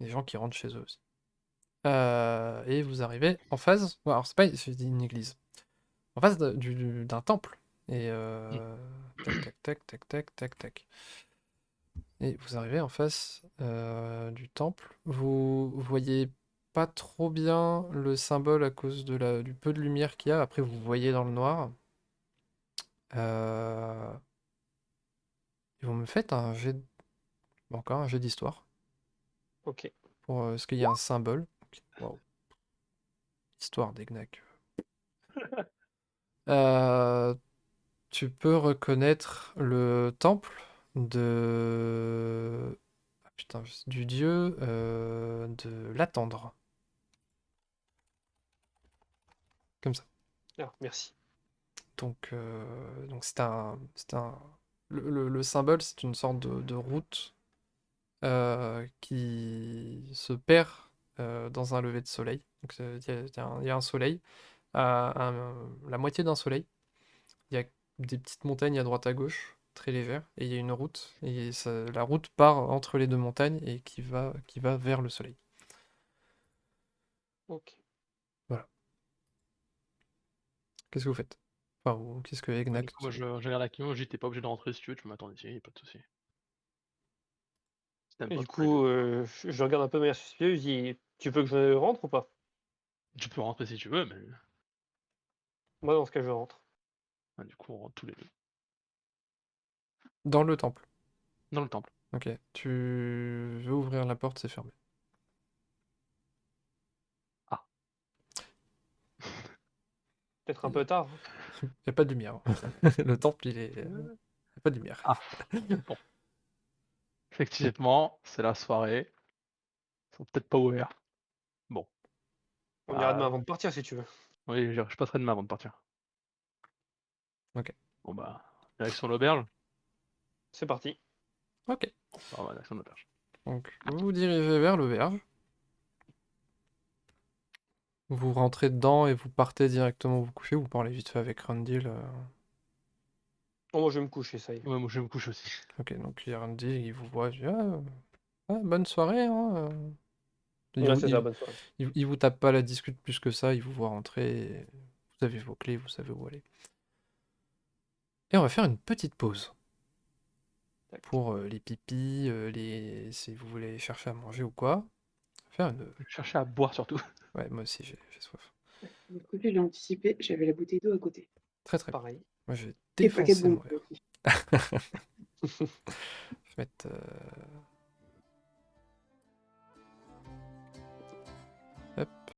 des gens qui rentrent chez eux aussi. Et vous arrivez en face. Alors, c'est pas une église. En face d'un temple. Et tac, tac, tac, tac, tac, tac, tac. Et vous arrivez en face du temple. Vous voyez pas trop bien le symbole à cause du peu de lumière qu'il y a. Après, vous voyez dans le noir. Et vous me faites encore un jet d'histoire. Ok. Pour ce qu'il y a un symbole. Wow. Histoire d'Egnac. Tu peux reconnaître le temple de... Ah, putain, du dieu de l'attendre. Comme ça. Ah, merci. Donc c'est le symbole, c'est une sorte de route qui se perd dans un lever de soleil. Donc il y a un soleil, la moitié d'un soleil. Il y a des petites montagnes à droite à gauche, très légères, et il y a une route. Et la route part entre les deux montagnes et qui va vers le soleil. Ok. Voilà. Qu'est-ce que vous faites? Enfin, qu'est-ce que Du Egnac... coup, moi, je regarde la Kimo, je dis, t'es pas obligé de rentrer si tu veux, tu peux m'attendre ici, pas de soucis. Si t'aimes Et pas, du je peux aller. coup, je regarde un peu manière suspicieuse, je dis, tu veux que je rentre ou pas? Tu peux rentrer si tu veux, mais Moi, dans ce cas, je rentre. du coup, on rentre tous les deux. Dans le temple. Dans le temple. Ok. Tu veux ouvrir la porte, c'est fermé. Ah. Peut-être un peu tard. Il n'y a pas de lumière. Le temple, il n'y a pas de lumière. Ah. Bon. Effectivement, c'est la soirée. Ils sont peut-être pas ouverts. Bon. On ira demain Bah, avant de partir si tu veux. oui, je passerai demain avant de partir. Ok. Bon bah, direction l'auberge. C'est parti. Ok. Ah ouais, direction l'auberge. Donc, vous vous dirigez vers l'auberge. Vous rentrez dedans et vous partez directement vous coucher. Vous parlez vite fait avec Randil. Oh, moi, je vais me coucher, ça y est. Ouais, moi je me couche aussi. Ok, donc il y a Randil, il vous voit. Il dit, bonne soirée. Hein. Il, Ouais, vous, c'est ça, il, bonne soirée. il vous tape pas la discute plus que ça. Il vous voit rentrer. Et vous avez vos clés, vous savez où aller. Et on va faire une petite pause. Tac. Pour les pipis, si vous voulez chercher à manger ou quoi. Faire une... Je cherchais à boire surtout. Ouais, moi aussi j'ai soif. De l'autre côté, j'ai anticipé, j'avais la bouteille d'eau à côté. Très très bien. Pareil. Moi je vais Et le paquet de défoncer mon bonbons verre. aussi. Je vais mettre